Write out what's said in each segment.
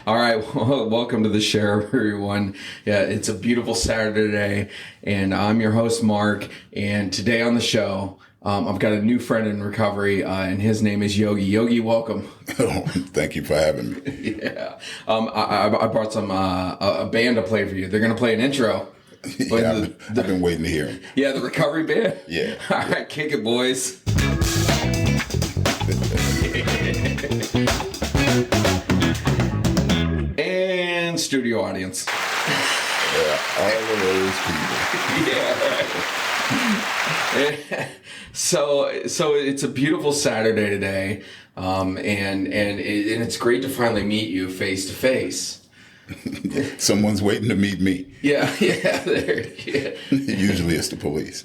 All right, well, welcome to the show, everyone. Yeah, it's a beautiful Saturday today, and I'm your host, Mark. And today on the show, I've got a new friend in recovery, and his name is Yogi. Yogi, welcome. Oh, thank you for having me. Yeah, I brought some a band to play for you. They're gonna play an intro. Yeah, I've been waiting to hear him. Yeah, the recovery band. Yeah. All right, kick it, boys. And studio audience. Yeah, all of those people. Yeah, right. So it's a beautiful Saturday today, and it's great to finally meet you face to face. Someone's waiting to meet me. Yeah. Usually it's the police.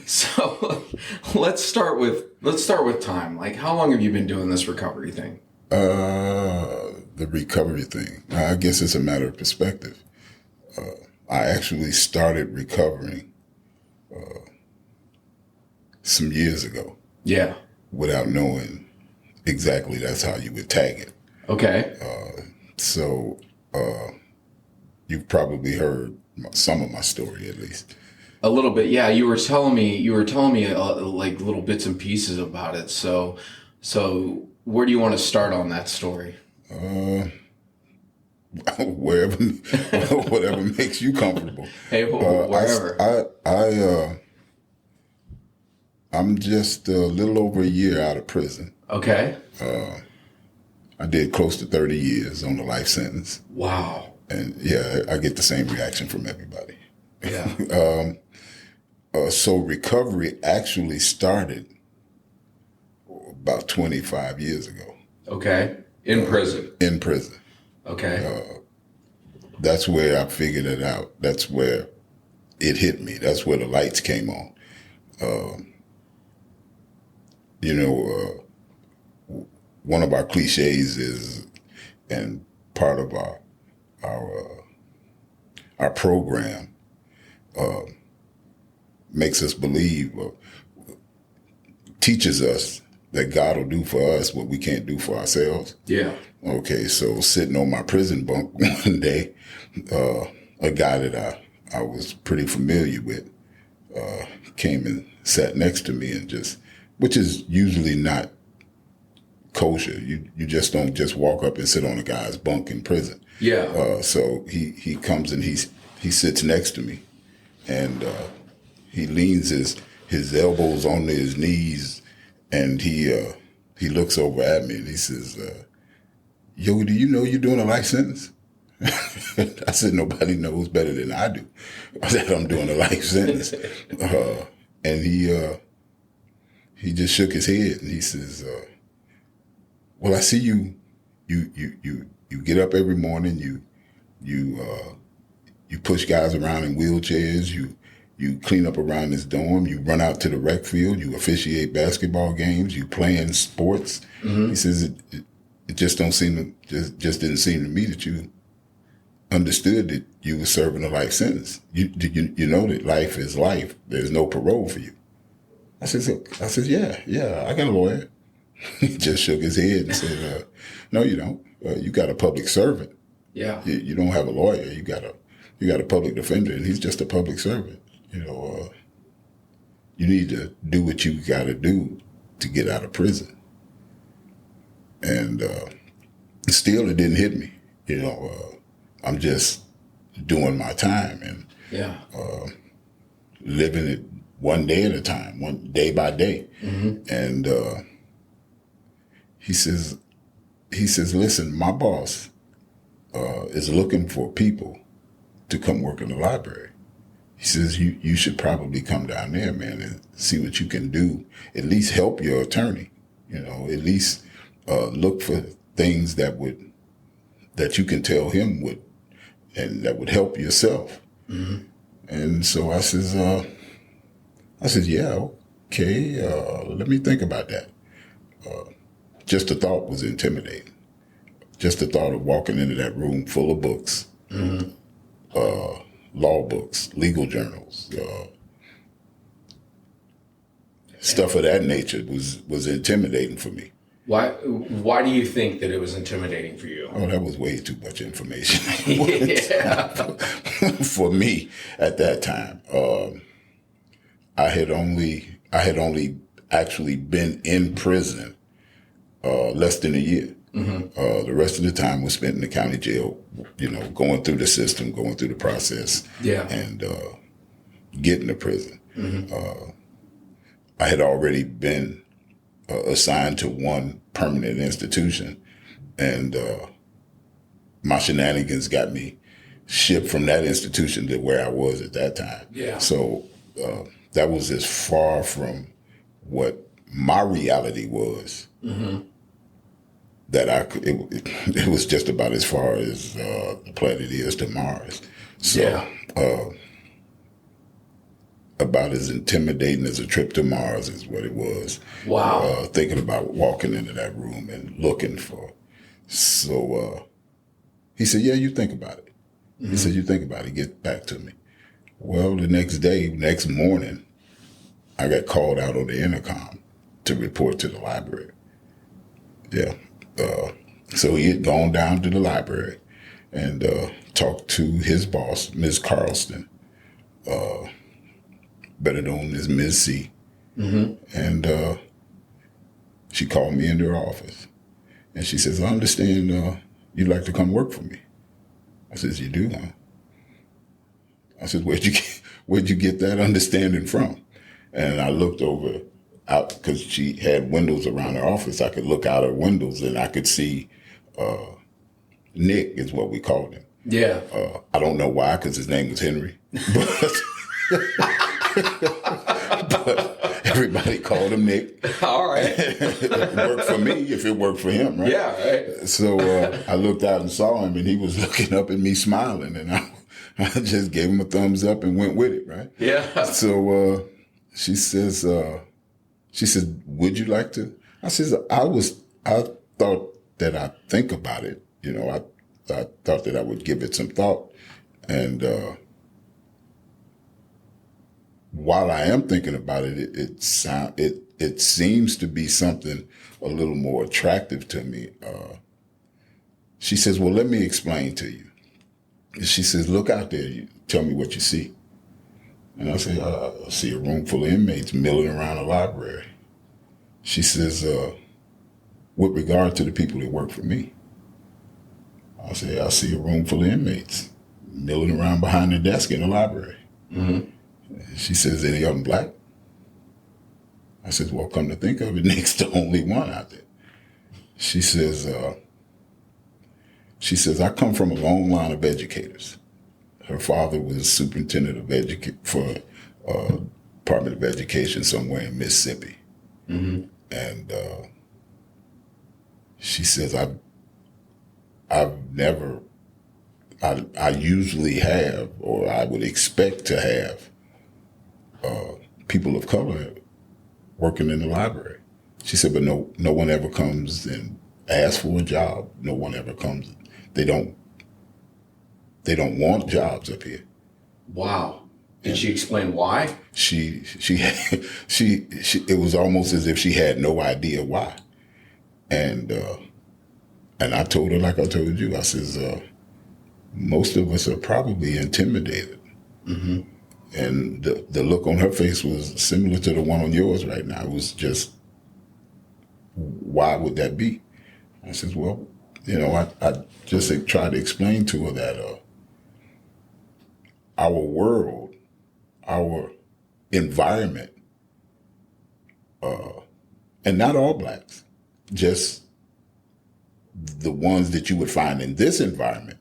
So let's start with time. Like, how long have you been doing this recovery thing? The recovery thing. I guess it's a matter of perspective. I actually started recovering some years ago. Yeah. Without knowing exactly that's how you would tag it. Okay. So you've probably heard some of my story, at least. A little bit, yeah. You were telling me like little bits and pieces about it. So where do you want to start on that story? Wherever, whatever makes you comfortable. Hey, wherever. I'm just a little over a year out of prison. Okay. I did close to 30 years on a life sentence. Wow. And yeah, I get the same reaction from everybody. Yeah. So recovery actually started about 25 years ago. Okay. In prison. In prison. Okay. That's where I figured it out. That's where it hit me. That's where the lights came on. One of our cliches is, and part of our program makes us believe, teaches us that God will do for us what we can't do for ourselves. Yeah. Okay, so sitting on my prison bunk one day, a guy that I was pretty familiar with came and sat next to me and which is usually not kosher. You just don't just walk up and sit on a guy's bunk in prison. Yeah. So he comes and he sits next to me, and he leans his elbows on his knees, and he looks over at me and he says, "Yogi, do you know you're doing a life sentence?" I said, "Nobody knows better than I do that I'm doing a life sentence." And he just shook his head and he says, "Well, I see you get up every morning, you push guys around in wheelchairs, you clean up around this dorm, you run out to the rec field, you officiate basketball games, you play in sports." Mm-hmm. He says it just didn't seem to me that you understood that you were serving a life sentence. You know that life is life. There's no parole for you. I said, yeah, I got a lawyer. He just shook his head and said, "No, you don't. You got a public servant. Yeah. You don't have a lawyer. You got a public defender, and he's just a public servant. You need to do what you got to do to get out of prison." And still, it didn't hit me. I'm just doing my time and living it one day at a time, one day by day. Mm-hmm. And he says, "Listen, my boss is looking for people to come work in the library." He says, you should probably come down there, man, and see what you can do. At least help your attorney, at least look for things that you can tell him and that would help yourself. Mm-hmm. And so I says, "Yeah, okay, let me think about that." Just the thought was intimidating. Just the thought of walking into that room full of books, mm-hmm. Law books, legal journals, stuff of that nature was intimidating for me. Why do you think that it was intimidating for you? Oh, that was way too much information Yeah. for me at that time. I had only actually been in prison less than a year. The rest of the time was spent in the county jail, going through the system, going through the process, Yeah. and getting to prison. I had already been assigned to one permanent institution, and my shenanigans got me shipped from that institution to where I was at that time. Yeah. So that was as far from what my reality was that it was just about as far as the planet is to Mars. So about as intimidating as a trip to Mars is what it was. Wow. Thinking about walking into that room and looking for. So he said, yeah, you think about it. He said, you think about it, get back to me. Well, the next morning, I got called out on the intercom to report to the library. Yeah. So he had gone down to the library and talked to his boss, Ms. Carlston, better known as Ms. C. And she called me into her office. And she says, I understand you'd like to come work for me. I says, you do, huh? I said, where'd you get that understanding from? And I looked out because she had windows around her office. I could look out her windows and I could see Nick is what we called him. Yeah. I don't know why, because his name was Henry. But everybody called him Nick. All right. It worked for me if it worked for him, right? Yeah, right. So I looked out and saw him, and he was looking up at me smiling, and I just gave him a thumbs up and went with it, right? Yeah. So she says, would you like to? I says, I thought that I'd think about it. I thought that I would give it some thought. And while I am thinking about it, it seems to be something a little more attractive to me. She says, well, let me explain to you. She says, look out there. You tell me what you see. And I say, I see a room full of inmates milling around a library. She says, with regard to the people that work for me, I say, I see a room full of inmates milling around behind the desk in the library. She says, any of them black? I said, well, come to think of it, Nick's the only one out there. She says, I come from a long line of educators. Her father was superintendent of for Department of Education somewhere in Mississippi. And she says, I usually have, or I would expect to have, people of color working in the library. She said, but no one ever comes and asks for a job. No one ever comes. They don't want jobs up here. Wow. Did she explain why? She it was almost as if she had no idea why. And I told her, like I told you, I says, most of us are probably intimidated. And the look on her face was similar to the one on yours right now. It was just, why would that be? I says, well, I just tried to explain to her that our world, our environment, and not all blacks, just the ones that you would find in this environment,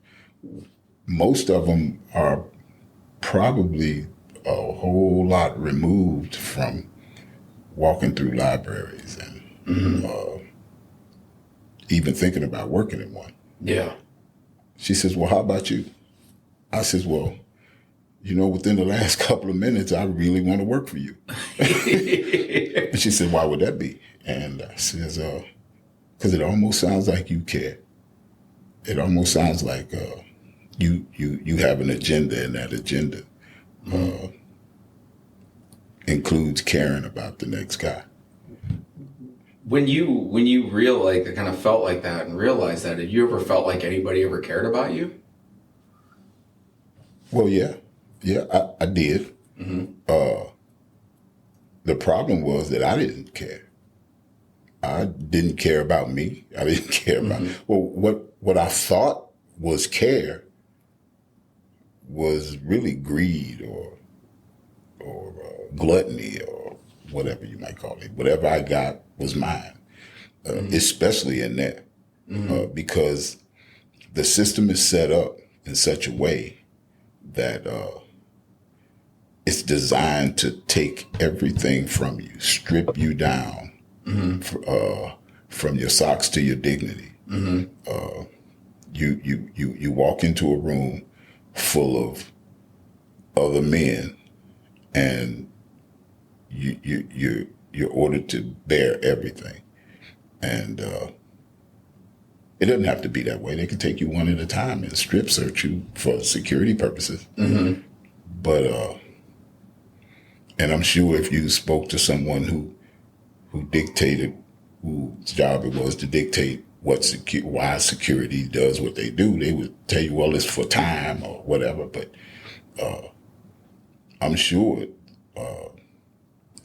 most of them are probably a whole lot removed from walking through libraries and even thinking about working in one. Yeah. She says, well, how about you? I says, well, within the last couple of minutes, I really want to work for you. And she said, why would that be? And I says, because it almost sounds like you care. It almost sounds like you have an agenda, and that agenda includes caring about the next guy. When you kind of felt like that and realized that, did you ever felt like anybody ever cared about you? Well, yeah, I did. The problem was that I didn't care. I didn't care about me. I didn't care about well, what I thought was care was really greed or gluttony or whatever you might call it. Whatever I got was mine, especially in that, because the system is set up in such a way that it's designed to take everything from you, strip you down, from your socks to your dignity. You walk into a room full of other men, and you're ordered to bear everything, and it doesn't have to be that way. They can take you one at a time and strip search you for security purposes. But and I'm sure if you spoke to someone who dictated, whose job it was to dictate why security does what they do, they would tell you, well, it's for time or whatever. But I'm sure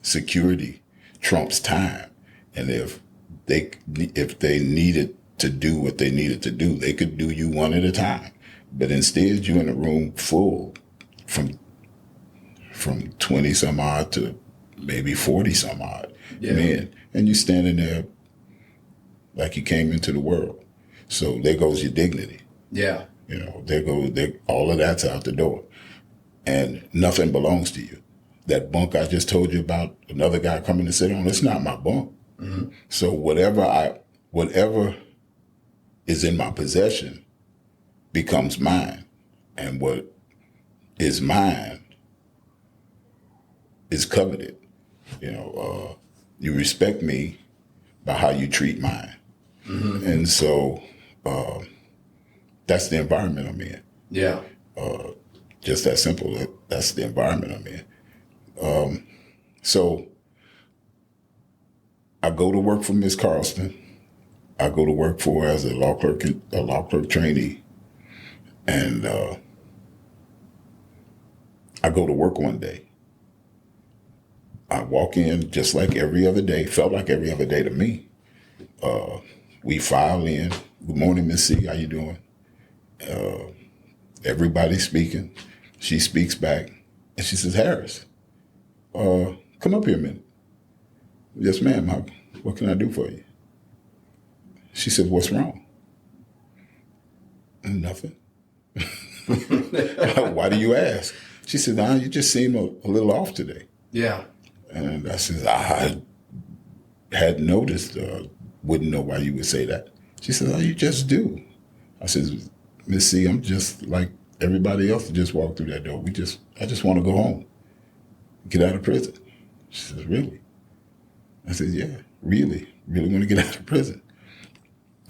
security trumps time, and if they needed to do what they needed to do, they could do you one at a time. But instead, you're in a room full from 20 some odd to maybe 40 some odd men, and you're standing there like you came into the world. So there goes your dignity. Yeah. All of that's out the door, and nothing belongs to you. That bunk I just told you about, another guy coming to sit on, it's not my bunk. So whatever is in my possession becomes mine, and what is mine is coveted. You respect me by how you treat mine. And so that's the environment I'm in. Yeah. Just that simple. That's the environment I'm in. So I go to work for Miss Carlston. I go to work for her as a law clerk trainee. And I go to work one day. I walk in just like every other day, felt like every other day to me. We file in. Good morning, Miss C. How you doing? Everybody's speaking. She speaks back, and she says, Harris, come up here a minute. Yes, ma'am. What can I do for you? She said, what's wrong? Nothing. Why do you ask? She said, you just seem a little off today. Yeah. And I said, I hadn't noticed, wouldn't know why you would say that. She said, you just do. I said, Miss C, I'm just like everybody else that just walked through that door. I just want to go home, get out of prison. She says, really? I said, yeah, really want to get out of prison.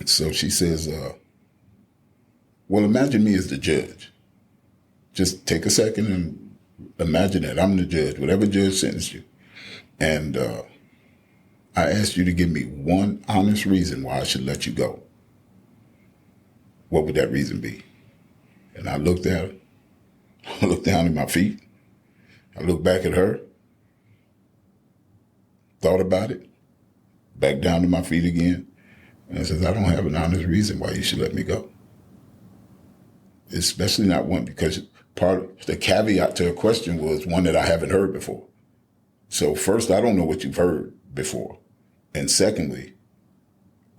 So she says, well, imagine me as the judge. Just take a second and imagine that I'm the judge, whatever judge sentenced you. And I asked you to give me one honest reason why I should let you go. What would that reason be? And I looked at her. I looked down at my feet. I looked back at her. Thought about it. Back down to my feet again. And I said, I don't have an honest reason why you should let me go. Especially not one, because part of the caveat to her question was one that I haven't heard before. So first, I don't know what you've heard before. And secondly,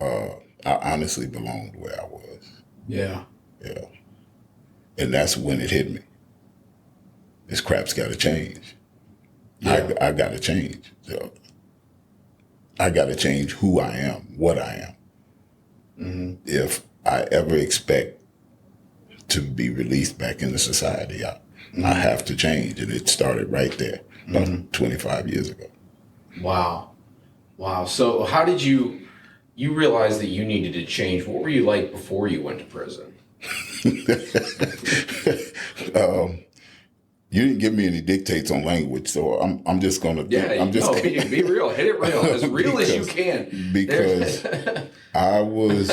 I honestly belonged where I was. Yeah. Yeah. And that's when it hit me. This crap's got to change. Yeah. I got to change. So I got to change who I am, what I am. If I ever expect to be released back into society, I have to change. And it started right there about 25 years ago. Wow. So how did you realize that you needed to change? What were you like before you went to prison? you didn't give me any dictates on language, so I'm just gonna. I'm just be real. Hit it real, as real as you can. Because I was.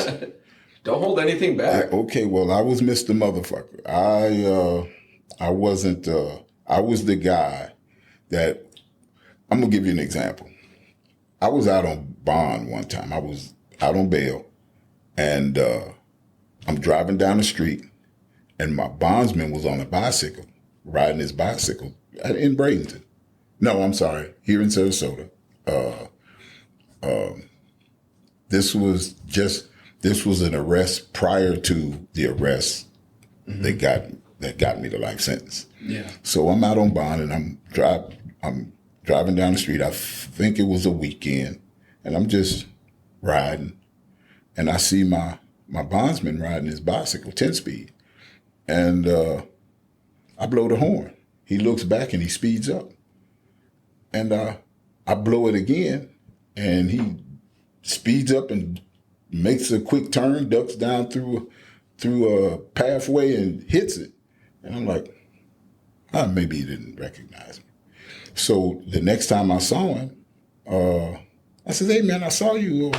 Don't hold anything back. Okay, well, I was Mr. Motherfucker. I wasn't. I was the guy that. I'm gonna give you an example. I was out on bond one time. I was out on bail, and I'm driving down the street, and my bondsman was on a bicycle, riding his bicycle in Bradenton. No, I'm sorry, here in Sarasota. This was an arrest prior to the arrest that got me the life sentence. Yeah. So I'm out on bond, and I'm driving down the street. I think it was a weekend, and I'm just riding, and I see my bondsman riding his bicycle, 10-speed, and I blow the horn. He looks back and he speeds up, and I blow it again, and he speeds up and makes a quick turn, ducks down through a pathway and hits it, and I'm like, maybe he didn't recognize me. So the next time I saw him, I said, "Hey man, I saw you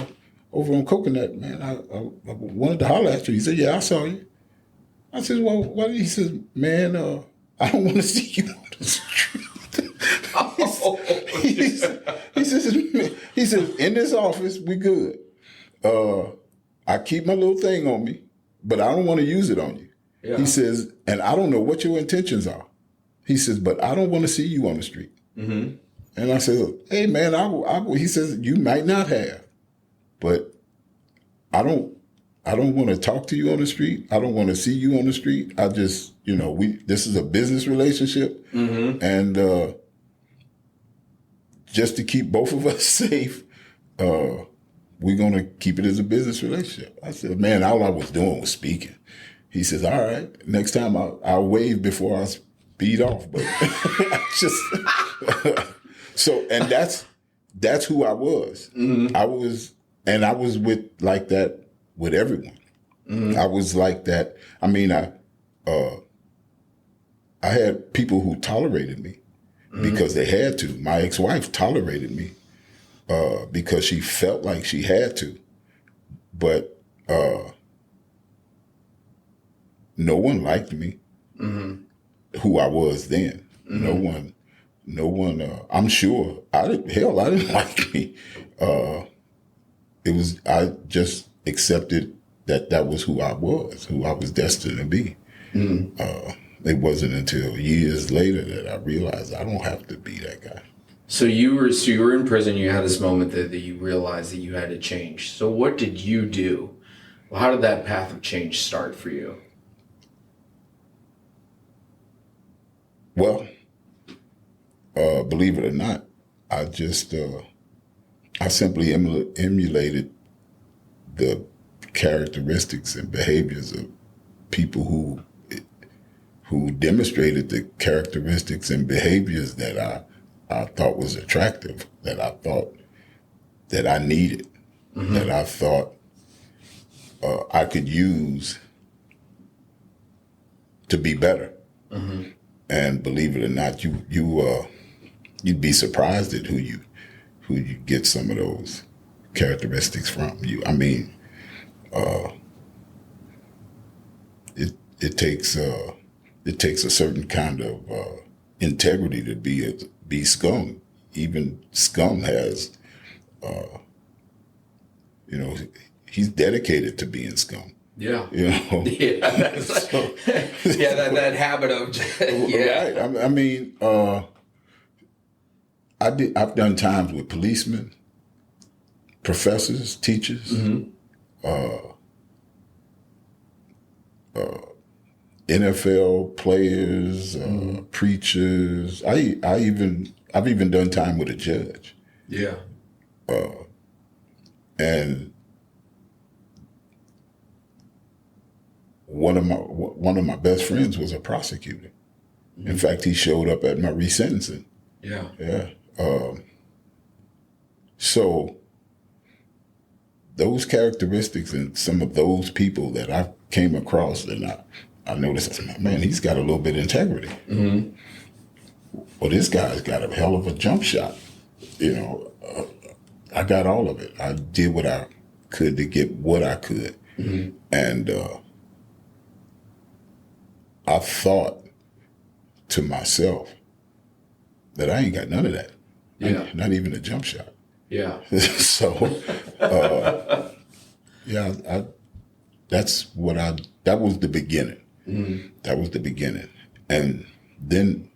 over on Coconut, man. I wanted to holler at you." He said, "Yeah, I saw you." I said, "Well, what?" He said, "Man, I don't want to see you on the street." He says, "In this office, we good. I keep my little thing on me, but I don't want to use it on you." Yeah. He says, "And I don't know what your intentions are." He says, "But I don't want to see you on the street." Mm-hmm. And I said, "Hey man, he says, "You might not have, but I don't want to talk to you on the street. I don't want to see you on the street. I just, this is a business relationship, and just to keep both of us safe, we're going to keep it as a business relationship." I said, "Man, all I was doing was speaking." He says, "All right, next time I'll wave before I speed off." But so, and that's who I was. Mm-hmm. I was with like that with everyone. Mm-hmm. I was like that. I mean, I had people who tolerated me because they had to. My ex-wife tolerated me because she felt like she had to. But no one liked me, who I was then. Mm-hmm. No one. I'm sure. I didn't like me. I just accepted that was who I was destined to be. It wasn't until years later that I realized I don't have to be that guy. So you were in prison. You had this moment that you realized that you had to change. So what did you do? Well, how did that path of change start for you? Well, believe it or not, I just I simply emulated the characteristics and behaviors of people who demonstrated the characteristics and behaviors that I thought was attractive, that I thought that I needed, that I thought I could use to be better. And believe it or not, you'd be surprised at who you get some of those characteristics from. I mean, it takes a certain kind of integrity to be scum. Even scum has, he's dedicated to being scum. Yeah. Yeah. That habit of. Yeah. Right. I mean, I've done times with policemen, professors, teachers, NFL players, preachers. I've even done time with a judge. Yeah. And one of my best friends was a prosecutor. In fact, he showed up at my resentencing. Yeah. Yeah. So those characteristics and some of those people that I came across, and I noticed, I said, man, he's got a little bit of integrity. well, this guy's got a hell of a jump shot. You know, I got all of it. I did what I could to get what I could. Mm-hmm. And I thought to myself that I ain't got none of that. Yeah. Not even a jump shot. Yeah. So, yeah, that was the beginning. Mm-hmm. That was the beginning. And then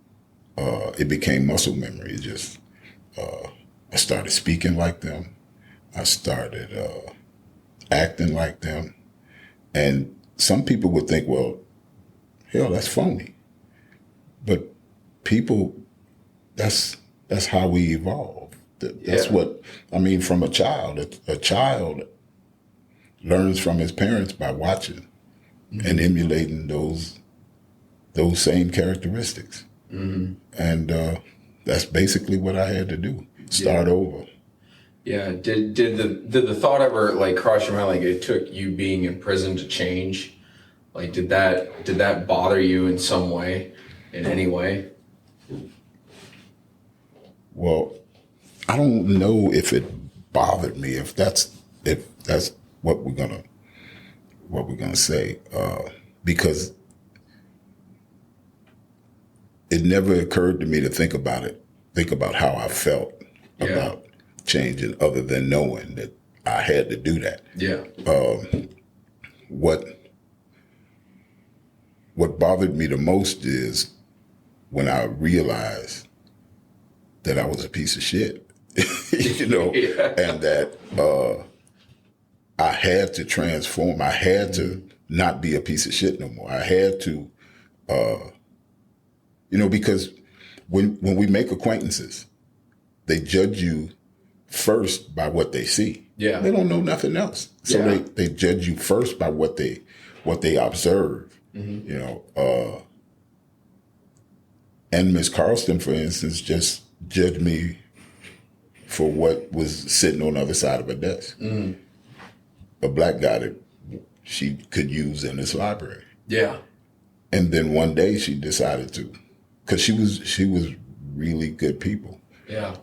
it became muscle memory. It just, I started speaking like them. I started acting like them. And some people would think, well, hell, that's phony. But people, that's how we evolve. That's what, I mean, from a child. A child learns from his parents by watching and emulating those same characteristics. Mm-hmm. And that's basically what I had to do. Start over. Yeah. Did the thought ever like cross your mind, like it took you being in prison to change? Like did that bother you in some way, in any way? Well, I don't know if it bothered me, if that's what we're gonna say, because it never occurred to me to think about how I felt about changing, other than knowing that I had to do that. Yeah. What bothered me the most is when I realized that I was a piece of shit, you know, and that I had to transform. I had to not be a piece of shit no more. I had to, you know, because when we make acquaintances, they judge you first by what they see. Yeah. They don't know nothing else. So they judge you first by what they observe, you know. And Miss Carlston, for instance, just judged me for what was sitting on the other side of her desk. Mm. A black guy that she could use in this library. Yeah. And then one day she decided to, because she was really good people. Yeah.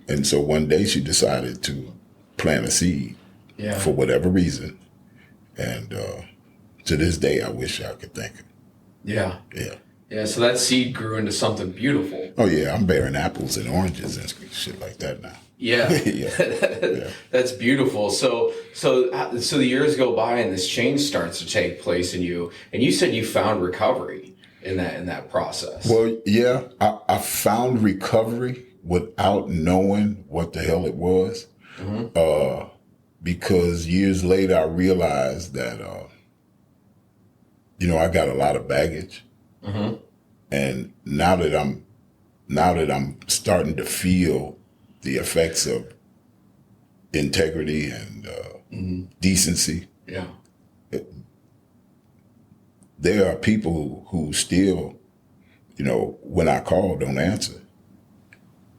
And so one day she decided to plant a seed for whatever reason. And to this day, I wish I could thank her. Yeah. Yeah. Yeah, so that seed grew into something beautiful. Oh, yeah, I'm bearing apples and oranges and shit like that now. Yeah. Yeah. That's beautiful. So the years go by and this change starts to take place in you. And you said you found recovery in that process. Well, yeah, I found recovery without knowing what the hell it was. Mm-hmm. Because years later, I realized that, you know, I got a lot of baggage. Mm-hmm. And now that I'm starting to feel the effects of integrity and decency, there are people who still, you know, when I call, don't answer.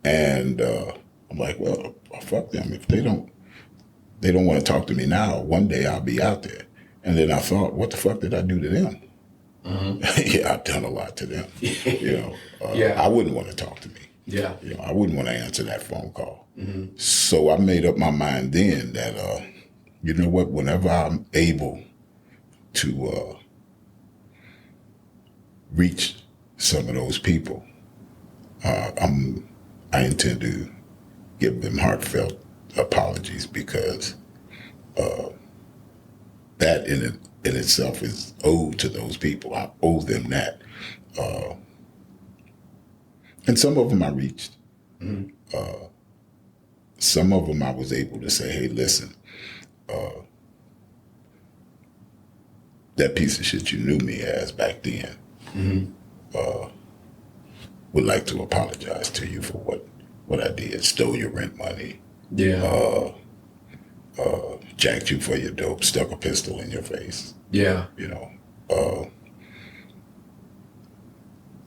And I'm like, well, fuck them. If they don't want to talk to me now, one day I'll be out there. And then I thought, what the fuck did I do to them? Mm-hmm. Yeah, I've done a lot to them. You know, I wouldn't want to talk to me. Yeah, you know, I wouldn't want to answer that phone call. Mm-hmm. So I made up my mind then that, you know what? Whenever I'm able to reach some of those people, I intend to give them heartfelt apologies, because that in itself is owed to those people. I owe them that. And some of them I reached. Mm-hmm. Some of them I was able to say, hey, listen, that piece of shit you knew me as back then, would like to apologize to you for what I did. Stole your rent money. Yeah. Jacked you for your dope, stuck a pistol in your face. Yeah. You know,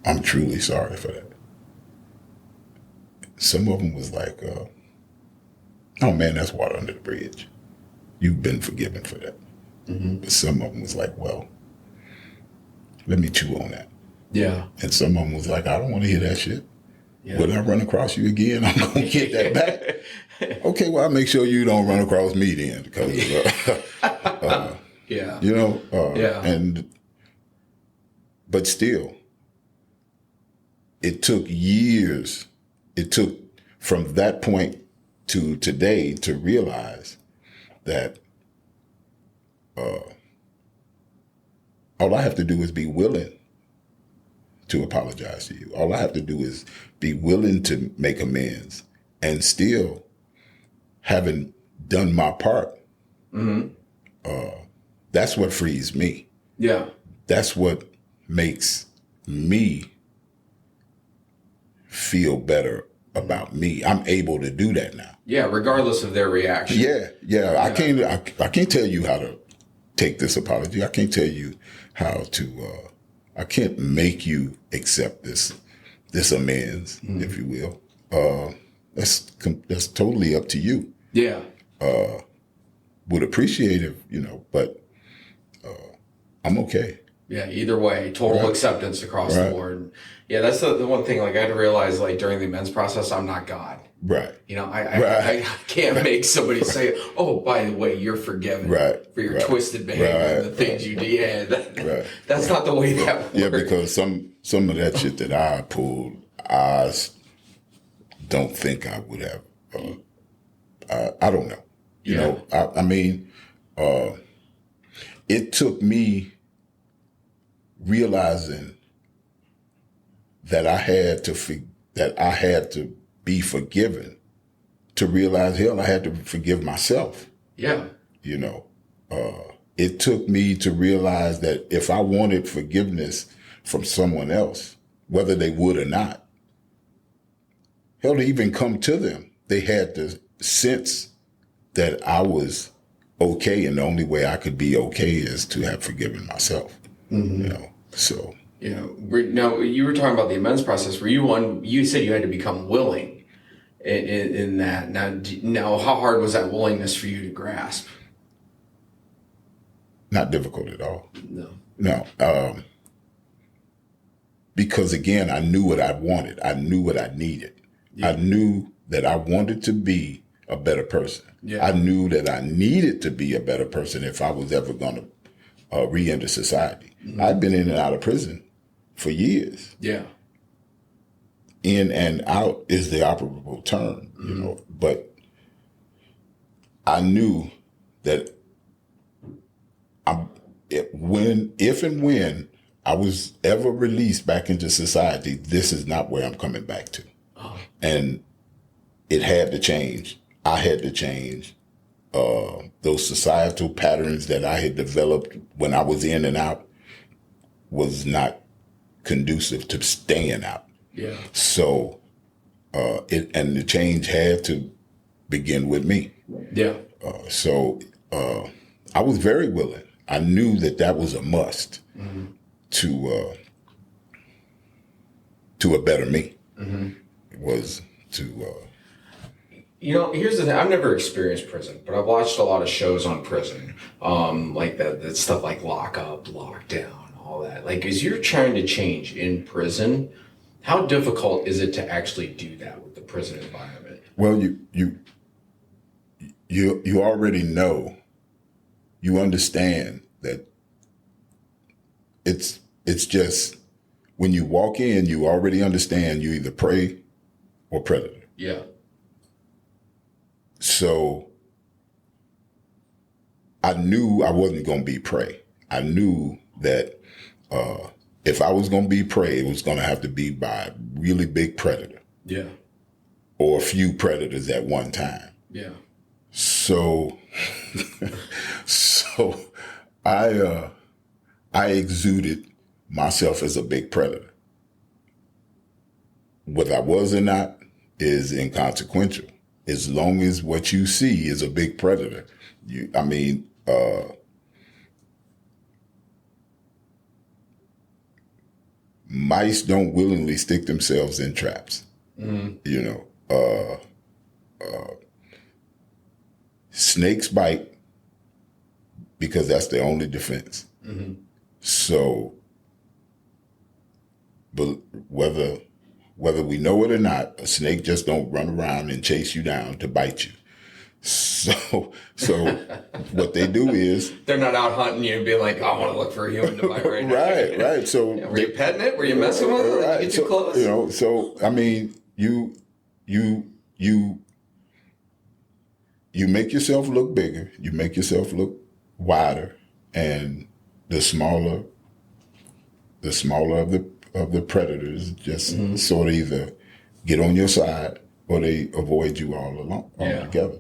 I'm truly sorry for that. Some of them was like, oh man, that's water under the bridge. You've been forgiven for that. Mm-hmm. But some of them was like, well, let me chew on that. Yeah. And some of them was like, I don't want to hear that shit. Yeah. When I run across you again, I'm going to get that back. Okay, well, I'll make sure you don't run across me then. Because, Yeah. you know, Yeah. but still, it took years. It took from that point to today to realize that all I have to do is be willing to apologize to you. All I have to do is be willing to make amends, and still, having done my part, that's what frees me. Yeah. That's what makes me feel better about me. I'm able to do that now. Yeah. Regardless of their reaction. Yeah. I can't tell you how to take this apology. I can't tell you how to. I can't make you accept this amends, if you will. That's totally up to you. Yeah. Would appreciate it, but I'm okay. Yeah, either way, total acceptance across the board. Yeah, that's the one thing. Like, I had to realize, like, during the amends process, I'm not God. Right. I can't make somebody say, "Oh, by the way, you're forgiven for your twisted behavior and the things you did." That's not the way that works. Yeah, because some of that shit that I pulled, I don't think I would have. I don't know. You know, I mean, it took me realizing that I had to be forgiven to realize, hell, I had to forgive myself. Yeah. You know, it took me to realize that if I wanted forgiveness from someone else, whether they would or not, hell, to even come to them, they had to sense that I was okay, and the only way I could be okay is to have forgiven myself. You know, so. You know, now you were talking about the amends process. Were you one? You said you had to become willing in that. Now, how hard was that willingness for you to grasp? Not difficult at all. No. Because again, I knew what I wanted. I knew what I needed. Yeah. I knew that I wanted to be a better person. Yeah. I knew that I needed to be a better person if I was ever going to re-enter society. I'd been in and out of prison for years. Yeah. In and out is the operable term, you know, but I knew that if and when I was ever released back into society, this is not where I'm coming back to. Oh. And it had to change. I had to change. Those societal patterns that I had developed when I was in and out was not conducive to staying out. Yeah. So, and the change had to begin with me. Yeah. So I was very willing. I knew that was a must to a better me. It was to. You know, here's the thing. I've never experienced prison, but I've watched a lot of shows on prison, like that stuff like Lock Up, Lockdown, all that. Like, as you're trying to change in prison, how difficult is it to actually do that with the prison environment? Well, you already know, you understand that it's just when you walk in, you already understand you either prey or predator. Yeah. So I knew I wasn't going to be prey. I knew that if I was going to be prey, it was going to have to be by a really big predator. Yeah. Or a few predators at one time. Yeah. So, I exuded myself as a big predator. Whether I was or not is inconsequential. As long as what you see is a big predator. Mice don't willingly stick themselves in traps. You know, snakes bite because that's their only defense. So whether we know it or not, a snake just don't run around and chase you down to bite you. So what they do is they're not out hunting you and being like, I want to look for a human to bite right now. right. So yeah, were you petting it? Were you messing with it? Did you get too close? So I mean, you make yourself look bigger. You make yourself look wider, and the smaller of the predators just sort of either get on your side or they avoid you altogether.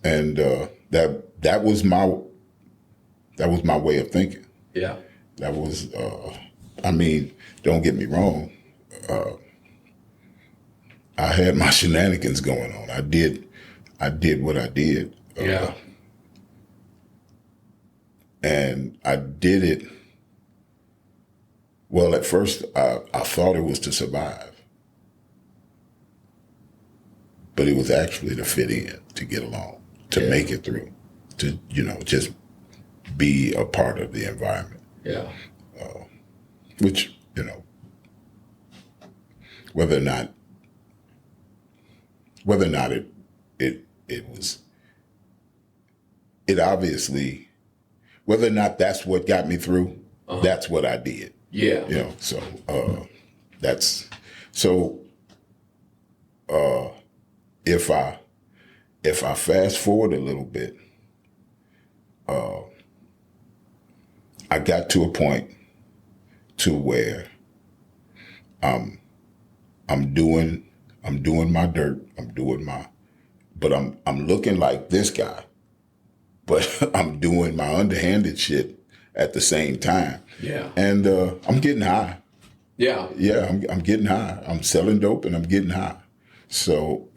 And that was my way of thinking. Yeah. That was I mean, don't get me wrong. I had my shenanigans going on. I did what I did. Yeah. And I did it. Well, at first I thought it was to survive. But it was actually to fit in, to get along, to make it through, to, just be a part of the environment. Yeah. Which, whether or not it obviously, whether or not that's what got me through, that's what I did. Yeah. If I fast forward a little bit, I got to a point to where I'm doing my dirt, but I'm looking like this guy, but I'm doing my underhanded shit at the same time. Yeah. And I'm getting high. Yeah. Yeah, I'm getting high. I'm selling dope and I'm getting high. So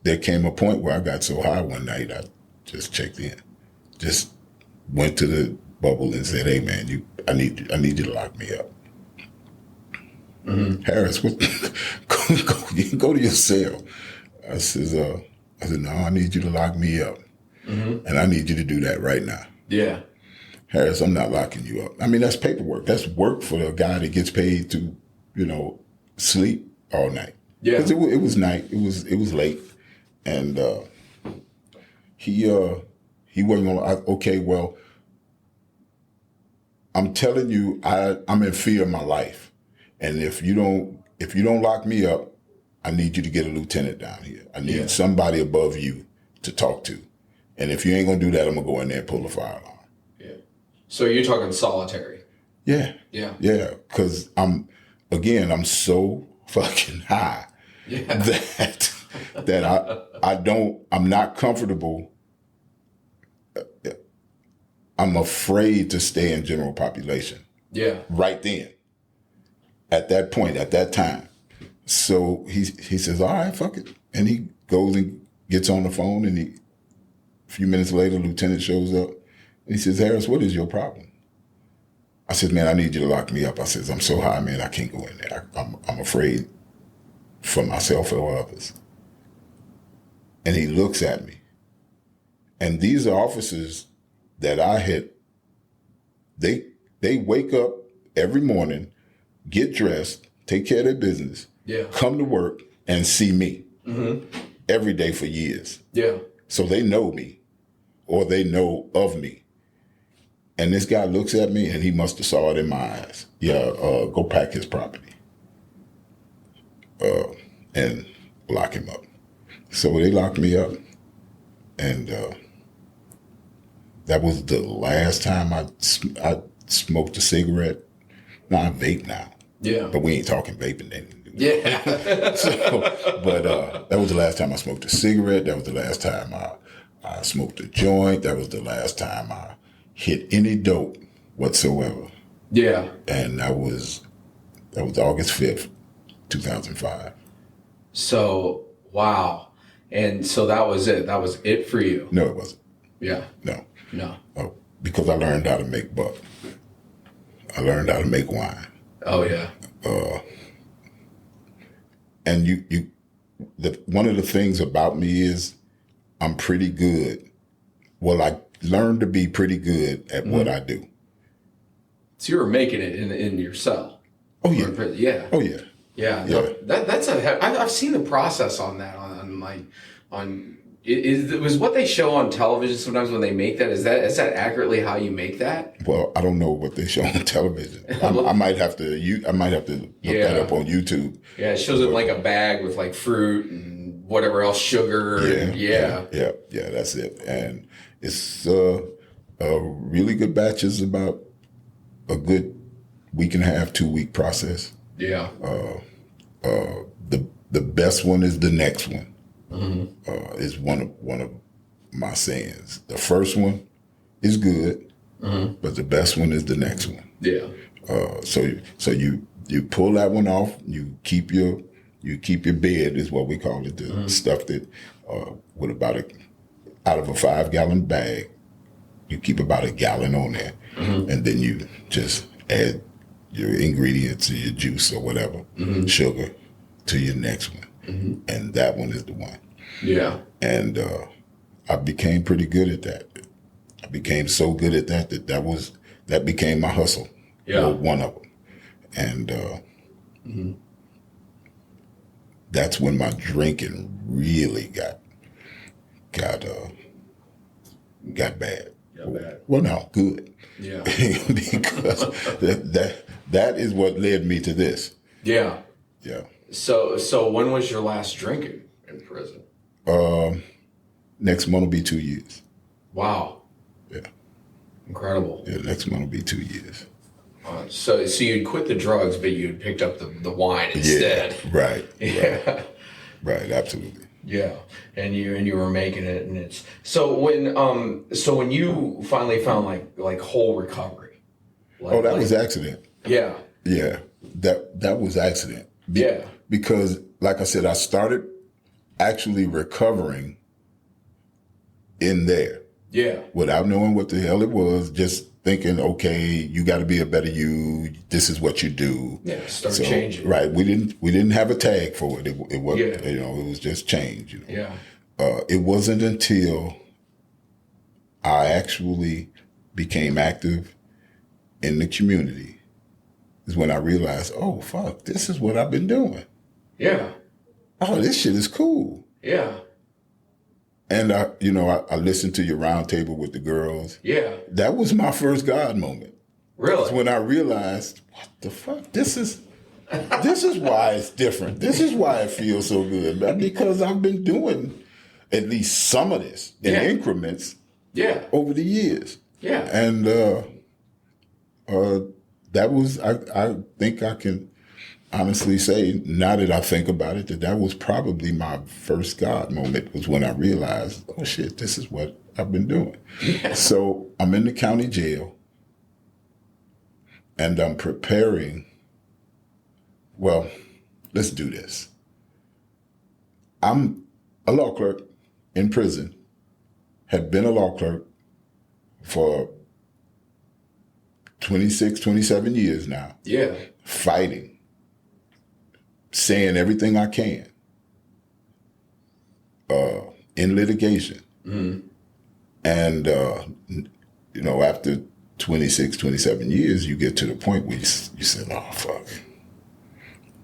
there came a point where I got so high one night I just checked in, just went to the bubble and said, "Hey man, I need you to lock me up." Harris, go to your cell. I said, no, I need you to lock me up, and I need you to do that right now. Yeah. Harris, I'm not locking you up. I mean, that's paperwork. That's work for a guy that gets paid to, sleep all night. Yeah. Because it was night. It was late, and he wasn't gonna. Okay, well, I'm telling you, I'm in fear of my life, and if you don't lock me up, I need you to get a lieutenant down here. I need somebody above you to talk to, and if you ain't gonna do that, I'm gonna go in there and pull the fire alarm. Yeah. So you're talking solitary. Yeah. Yeah. Yeah. Because I'm so fucking high that I'm not comfortable. I'm afraid to stay in general population. Yeah. Right then. At that point, at that time. So he says, all right, fuck it. And he goes and gets on the phone, and a few minutes later, lieutenant shows up. And he says, Harris, what is your problem? I said, man, I need you to lock me up. I says, I'm so high, man, I can't go in there. I'm afraid for myself or others. And he looks at me. And these are officers that I had, they wake up every morning, get dressed, take care of their business, come to work, and see me every day for years. Yeah. So they know me, or they know of me. And this guy looks at me, and he must have saw it in my eyes. Yeah, go pack his property and lock him up. So they locked me up, and that was the last time I smoked a cigarette. Now I vape now. Yeah. But we ain't talking vaping then. Yeah. But that was the last time I smoked a cigarette. That was the last time I smoked a joint. That was the last time I hit any dope whatsoever. Yeah. And that was August 5th, 2005. So, wow. And so that was it. That was it for you. No, it wasn't. Yeah. No. Oh, because I learned how to make buck. I learned how to make wine. Oh yeah. And one of the things about me is I'm pretty good. Well, I learned to be pretty good at what I do. So you were making it in your cell. Oh yeah. Yeah. Oh yeah. Yeah. Yeah. No, that's I've seen the process on that on like on it was what they show on television sometimes when they make that. Is that accurately how you make that? Well, I don't know what they show on television. I might have to. I might have to look that up on YouTube. Yeah, it shows it like a bag with like fruit and whatever else, sugar. Yeah. That's it. And it's a really good batch is about a good week and a half, 2 week process. Yeah. The best one is the next one. Is one of my sayings. The first one is good, but the best one is the next one. Yeah. So you pull that one off. You keep your bed is what we call it. The stuff that with out of a 5-gallon bag, you keep about a gallon on there, and then you just add your ingredients or your juice or whatever, sugar, to your next one, and that one is the one. Yeah. And I became pretty good at that. I became so good at that became my hustle. Yeah. Well, one of them. And that's when my drinking really got bad. Got bad. Well, no, good. Yeah. Because that is what led me to this. Yeah. Yeah. So when was your last drinking in prison? Next month will be 2 years. Wow. Yeah. Incredible. Yeah, next month will be 2 years. So you'd quit the drugs, but you'd picked up the wine instead. Yeah, right. Yeah. Right, absolutely. Yeah, and you were making it, and it's so when you finally found like whole recovery. That was accident. Yeah. Yeah, that was accident. Yeah. Because, like I said, I started actually recovering in there. Yeah. Without knowing what the hell it was, just thinking, okay, you got to be a better you. This is what you do. Yeah. Start changing. Right. We didn't have a tag for it. It was it was just change. Yeah. It wasn't until I actually became active in the community is when I realized, oh fuck, this is what I've been doing. Yeah. Oh, this shit is cool. Yeah. And I listened to your round table with the girls. Yeah. That was my first God moment. Really? That's when I realized, what the fuck? This is why it's different. This is why it feels so good. Because I've been doing at least some of this in increments. Yeah. Over the years. Yeah. And that was I think I can honestly say, now that I think about it, that was probably my first God moment, was when I realized, oh shit, this is what I've been doing. Yeah. So I'm in the county jail and I'm preparing. Well, let's do this. I'm a law clerk in prison, had been a law clerk for 26, 27 years now. Yeah. Fighting. Saying everything I can in litigation. And, after 26, 27 years, you get to the point where you say, oh, fuck,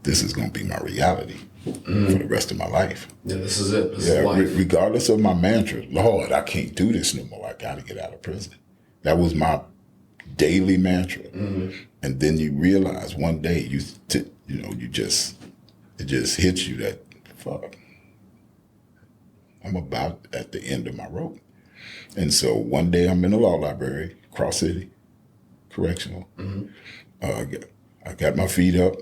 this is going to be my reality for the rest of my life. Yeah, this is it. This is life. Regardless of my mantra, Lord, I can't do this no more. I got to get out of prison. That was my daily mantra. And then you realize one day, it just hits you that, fuck, I'm about at the end of my rope. And so one day I'm in the law library, Cross City Correctional. I got my feet up.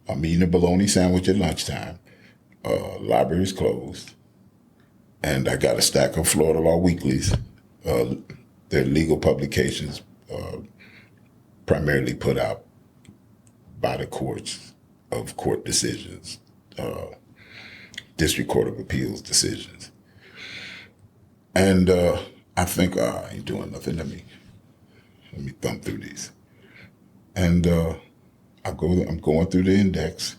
I'm eating a bologna sandwich at lunchtime. Library's closed. And I got a stack of Florida Law Weeklies. They're legal publications primarily put out by the courts of court decisions, District Court of Appeals decisions. And I think, I ain't doing nothing. Let me thumb through these. And I'm going through the index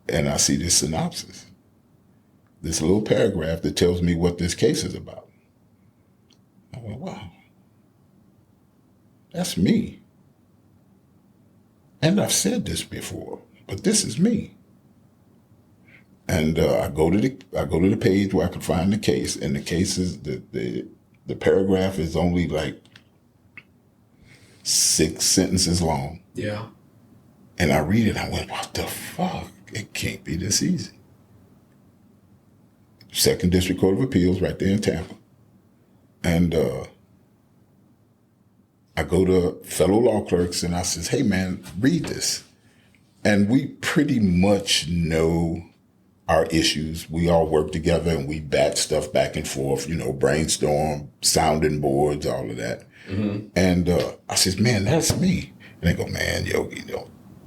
and I see this synopsis, this little paragraph that tells me what this case is about. I went, wow, that's me. And I've said this before, but this is me. And I go to the page where I can find the case, and the case is the paragraph is only like 6 sentences long. Yeah. And I read it, I went, what the fuck? It can't be this easy. Second District Court of Appeals right there in Tampa. And I go to fellow law clerks and I says, hey man, read this. And we pretty much know our issues. We all work together and we bat stuff back and forth, brainstorm, sounding boards, all of that. Mm-hmm. And I says, man, that's me. And they go, man, Yogi,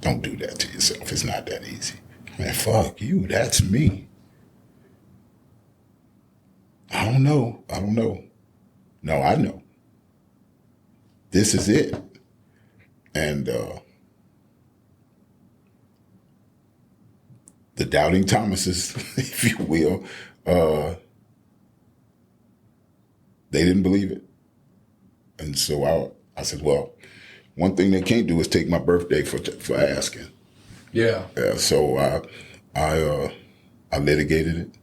don't do that to yourself. It's not that easy. Man, fuck you, that's me. I don't know. No, I know. This is it. And the doubting Thomases, if you will, they didn't believe it. And so I said, well, one thing they can't do is take my birthday for asking. Yeah. So I litigated it.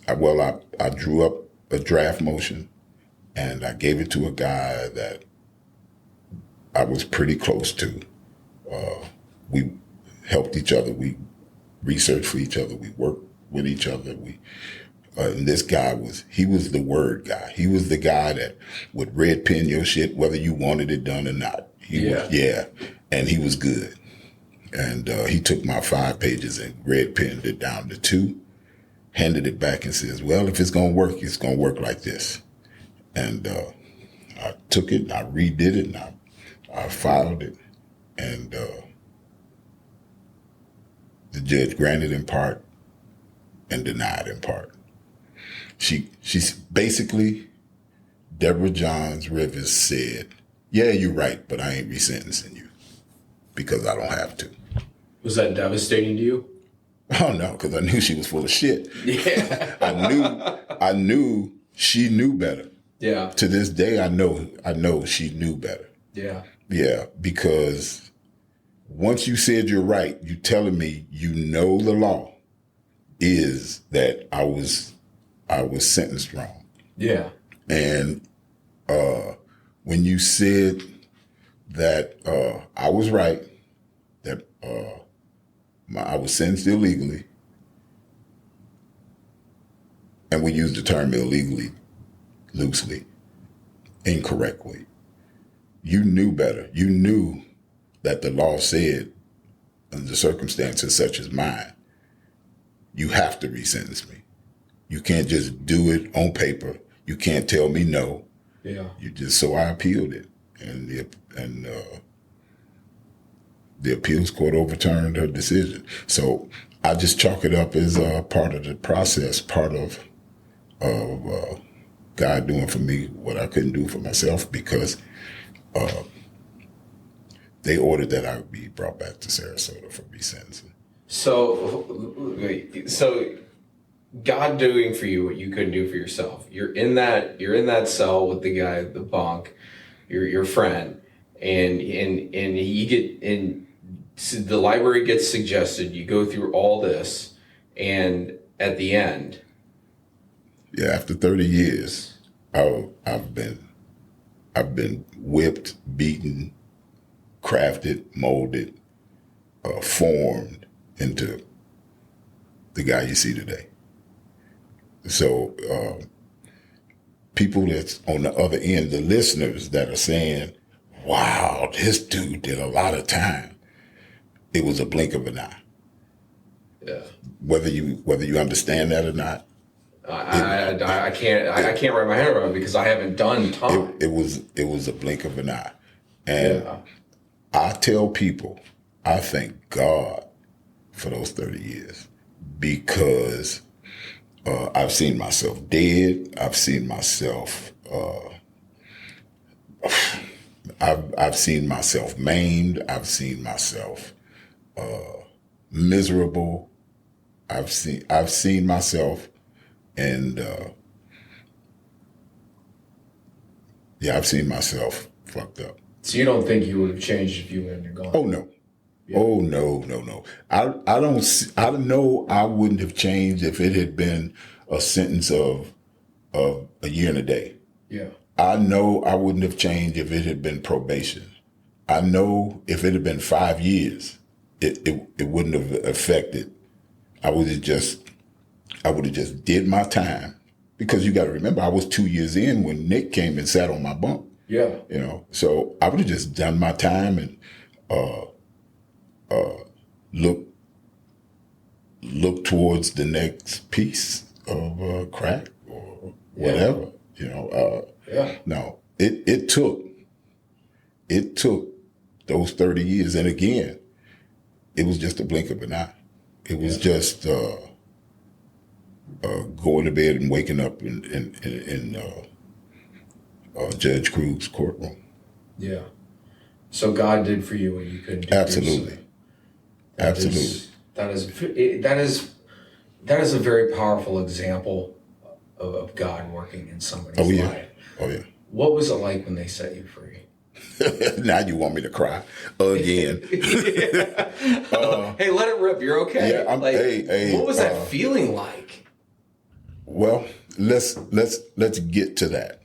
I drew up a draft motion, and I gave it to a guy that I was pretty close to. We helped each other. We researched for each other. We worked with each other. And this guy was the word guy. He was the guy that would red pen your shit whether you wanted it done or not. And he was good. And he took my 5 pages and red penned it down to 2, handed it back and says, well, if it's going to work, it's going to work like this. And I took it, and I redid it, and I filed it. And the judge granted in part and denied in part. She's basically, Deborah Johns Rivers said, yeah, you're right, but I ain't resentencing you because I don't have to. Was that devastating to you? Oh no, because I knew she was full of shit. Yeah. I knew she knew better. Yeah. To this day, I know she knew better. Yeah. Yeah, because once you said you're right, you telling me the law is that I was sentenced wrong. Yeah. And when you said that I was right, that I was sentenced illegally, and we use the term illegally loosely, incorrectly, you knew better. You knew that the law said, under circumstances such as mine, you have to resentence me. You can't just do it on paper. You can't tell me no. Yeah. So I appealed it, and the appeals court overturned her decision. So I just chalk it up as part of the process, part of God doing for me what I couldn't do for myself, because they ordered that I be brought back to Sarasota for resentencing. So God doing for you what you couldn't do for yourself. You're in that cell with the guy, the bunk, your friend, and the library gets suggested. You go through all this, and at the end, yeah, after 30 years, I've been whipped, beaten, crafted, molded, formed into the guy you see today. So people that's on the other end, the listeners that are saying, wow, this dude did a lot of time, it was a blink of an eye. Yeah. Whether you understand that or not, I can't wrap my head around it because I haven't done time. It was a blink of an eye. And I tell people, I thank God for those 30 years, because I've seen myself dead. I've seen myself, I've seen myself maimed. I've seen myself miserable. I've seen myself, and I've seen myself fucked up. So you don't think you would have changed if you wouldn't have gone? Oh no. Yeah. Oh no. I don't. I know I wouldn't have changed if it had been a sentence of a year and a day. Yeah. I know I wouldn't have changed if it had been probation. I know if it had been 5 years, it wouldn't have affected. I would have just did my time, because you got to remember I was 2 years in when Nick came and sat on my bunk. Yeah. So I would have just done my time and look towards the next piece of crack or whatever. Yeah. No, it took those 30 years, and again, it was just a blink of an eye. It was just going to bed and waking up in Judge Cruz's courtroom. Yeah. So God did for you what you couldn't do. Absolutely. Absolutely. That is a very powerful example of God working in somebody's life. Oh yeah. What was it like when they set you free? Now you want me to cry again? Hey, let it rip. You're okay. Yeah, what was that feeling like? Well, let's get to that.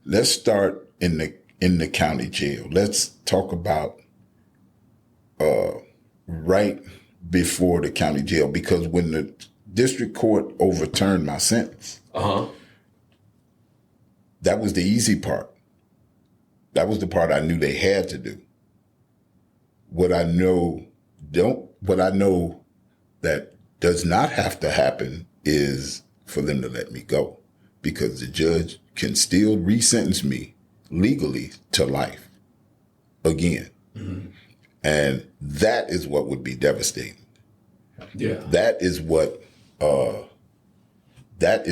Let's start in the county jail. Let's talk about right before the county jail, because when the district court overturned my sentence, that was the easy part. That was the part I knew they had to do. What I know that does not have to happen is for them to let me go, because the judge can still resentence me legally to life again. Mm-hmm. And that is what would be devastating. Yeah. That is what, that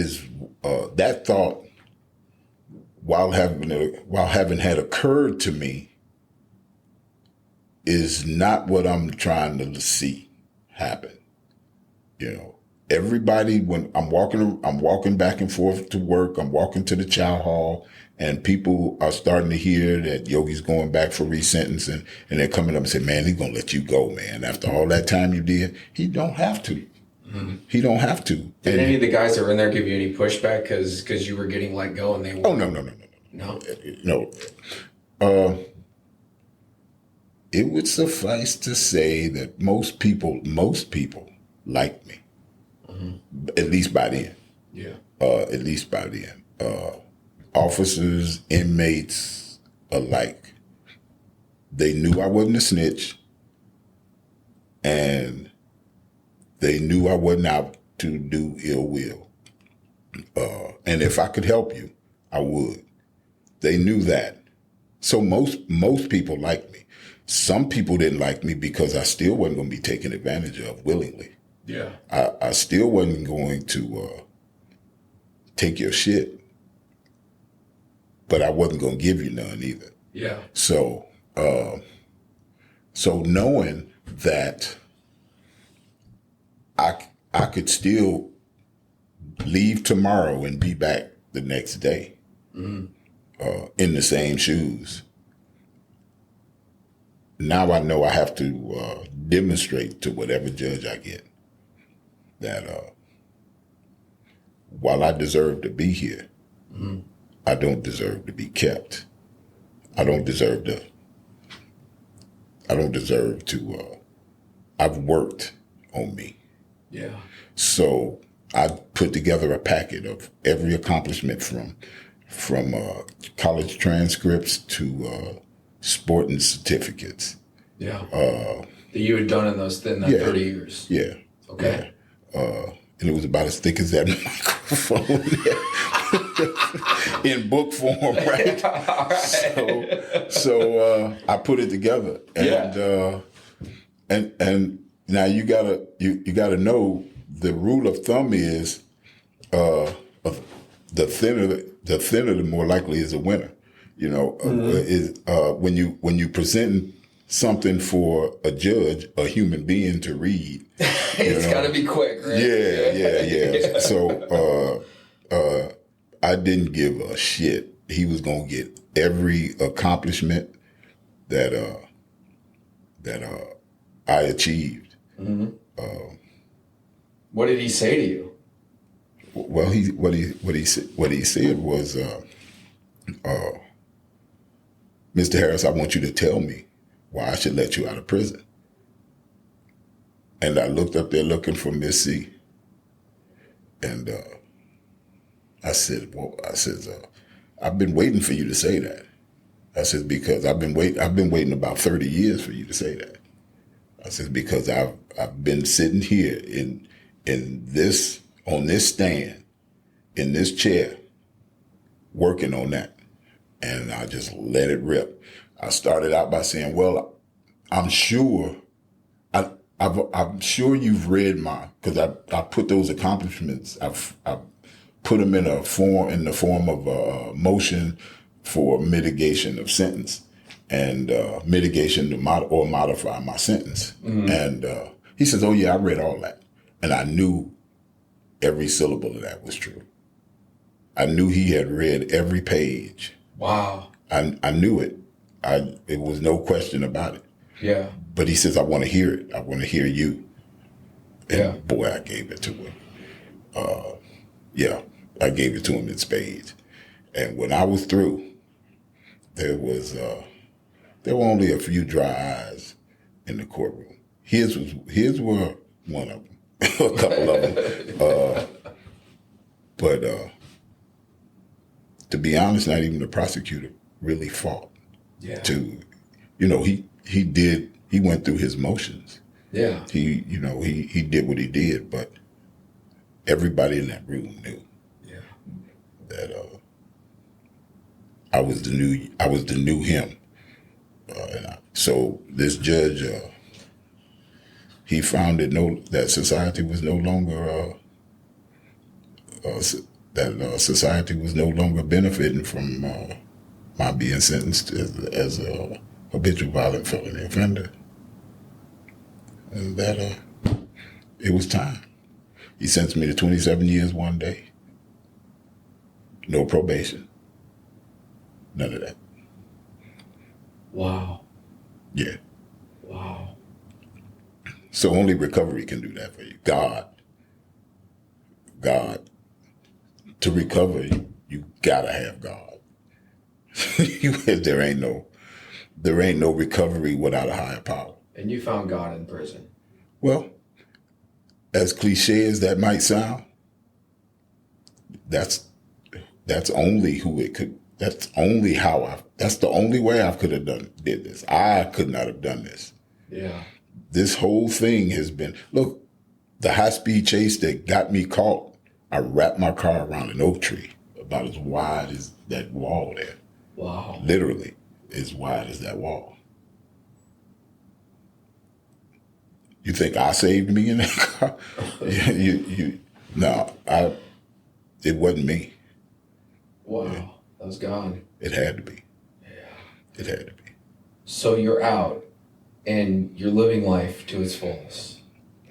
thought, while having had occurred to me, is not what I'm trying to see happen. Everybody, when I'm walking back and forth to work, I'm walking to the chow hall, and people are starting to hear that Yogi's going back for resentencing, and they're coming up and say, "Man, he's gonna let you go, man. After all that time you did, he don't have to. Mm-hmm. He don't have to." Did any of the guys that were in there give you any pushback because you were getting let go and they were? Oh no. It would suffice to say that most people liked me. Mm-hmm. At least by then. Yeah. At least by then. Officers, inmates alike. They knew I wasn't a snitch, and they knew I wasn't out to do ill will. And if I could help you, I would. They knew that. So most people liked me. Some people didn't like me because I still wasn't going to be taken advantage of willingly. Yeah. I still wasn't going to take your shit, but I wasn't going to give you none either. Yeah. So knowing that I could still leave tomorrow and be back the next day, mm-hmm. In the same shoes. Now I know I have to demonstrate to whatever judge I get that while I deserve to be here, mm-hmm. I don't deserve to be kept. I don't deserve to. I've worked on me. Yeah. So I put together a packet of every accomplishment from college transcripts to sporting certificates. Yeah. That you had done in that 30 years. Yeah. Okay. Yeah. And it was about as thick as that microphone in book form, right? All right. So I put it together, and now you gotta know the rule of thumb is the thinner the more likely is a winner. Mm-hmm. When you present something for a judge, a human being to read, it's got to be quick, right? Yeah. So I didn't give a shit. He was gonna get every accomplishment that I achieved. Mm-hmm. What did he say to you? Well, what he said was, Mr. Harris, I want you to tell me why I should let you out of prison. And I looked up there looking for Miss C, and I said, I've been waiting for you to say that. I said, because I've been waiting about 30 years for you to say that. I said, because I've been sitting here on this stand, in this chair, working on that. And I just let it rip. I started out by saying, well, I'm sure I'm sure you've read because I put those accomplishments, I've put them in the form of a motion for mitigation of sentence and mitigation to modify my sentence. Mm-hmm. And he says, oh yeah, I read all that. And I knew every syllable of that was true. I knew he had read every page. Wow. I knew it. It was no question about it. Yeah. But he says, I want to hear it. I want to hear you. And yeah. Boy, I gave it to him. I gave it to him in spades. And when I was through, there were only a few dry eyes in the courtroom. His were one of them, a couple of them. But to be honest, not even the prosecutor really fought. Yeah. He went through his motions. Yeah. He did what he did, but everybody in that room knew that I was the new him. So this judge, he found that society was no longer society was no longer benefiting from my being sentenced as a habitual violent felony offender, and that it was time. He sentenced me to 27 years one day. No probation. None of that. Wow. Yeah. Wow. So only recovery can do that for you. God. To recover, you gotta have God. There ain't no recovery without a higher power. And you found God in prison. Well, as cliche as that might sound, that's only who it could. That's the only way I could have did this. I could not have done this. Yeah. This whole thing has been, look, the high-speed chase that got me caught, I wrapped my car around an oak tree about as wide as that wall there. Wow. Literally as wide as that wall. You think I saved me in that car? It wasn't me. Wow. That was God. It had to be. Yeah. It had to be. So you're out and you're living life to its fullest.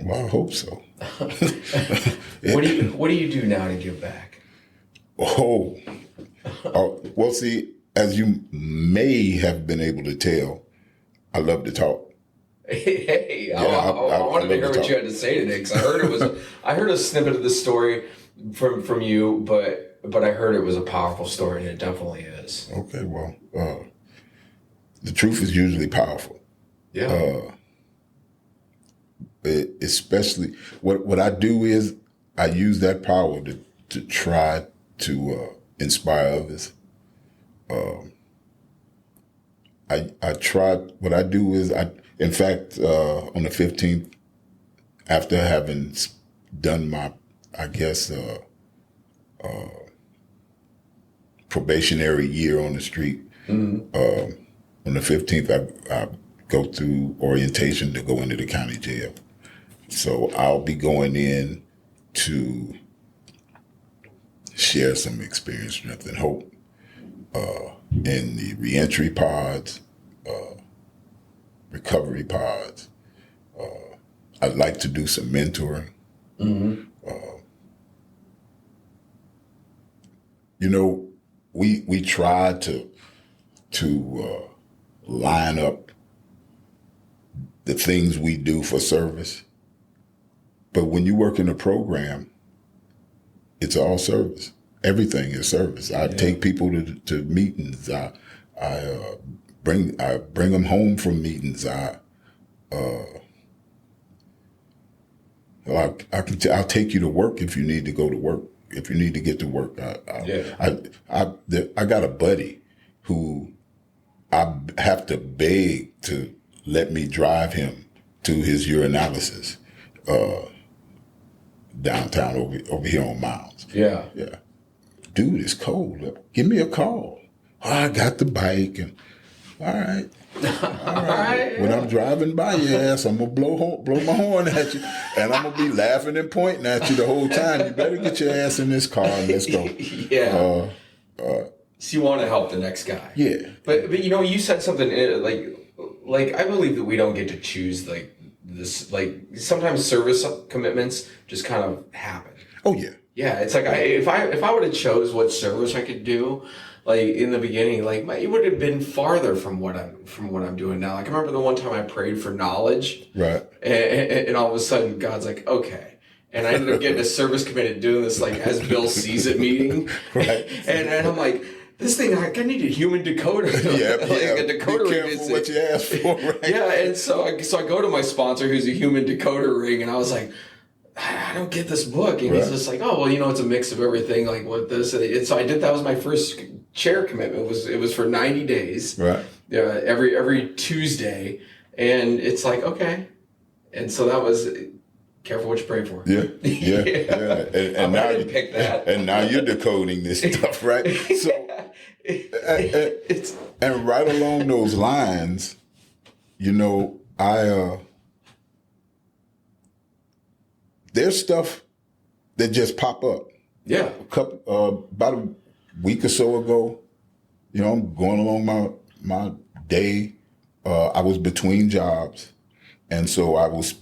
Well, I hope so. What do you do now to give back? Well, see, as you may have been able to tell, I love to talk. Hey, I wanted to hear what you had to say today because I heard a snippet of this story from you, but I heard it was a powerful story, and it definitely is. Okay, well, the truth is usually powerful. Yeah. Especially what I do is I use that power to try to inspire others. I try. What I do is in fact, on the 15th, after having done my, I guess, probationary year on the street, on the 15th, I go through orientation to go into the county jail. So I'll be going in to share some experience, strength, and hope in the reentry pods, recovery pods. I'd like to do some mentoring. Mm-hmm. We try to to line up the things we do for service. But when you work in a program, it's all service. Everything is service. I take people to meetings. I bring them home from meetings. I'll take you to work if you need to go to work. If you need to get to work, I got a buddy who I have to beg to let me drive him to his urinalysis downtown over here on Mounds. Yeah. Yeah. Dude, it's cold. Give me a call. Oh, I got the bike and all right. All right. When I'm driving by your ass, I'm gonna blow my horn at you, and I'm gonna be laughing and pointing at you the whole time. You better get your ass in this car and let's go. Yeah. So you want to help the next guy. Yeah. But you said something like I believe that we don't get to choose this. Sometimes service commitments just kind of happen. Oh yeah. Yeah, it's like if I would have chose what service I could do, in the beginning, it would have been farther from what I'm doing now. I remember the one time I prayed for knowledge, right? And all of a sudden God's like, okay, and I ended up getting a service committed doing this as Bill sees it meeting, right? And I'm like, this thing, I need a human decoder, a decoder Be careful what you ask for, right? Yeah, and so I go to my sponsor who's a human decoder ring, and I was like, I don't get this book. And he's just like, oh, well, it's a mix of everything, what this. And so I did, that was my first chair commitment. It was for 90 days. Right. Every Tuesday. And it's like, okay. And so that was, careful what you pray for. Yeah. Yeah. And now I didn't pick that. And now you're decoding this stuff, right? So, and right along those lines, there's stuff that just pop up. Yeah. About a week or so ago, I'm going along my day. I was between jobs, and so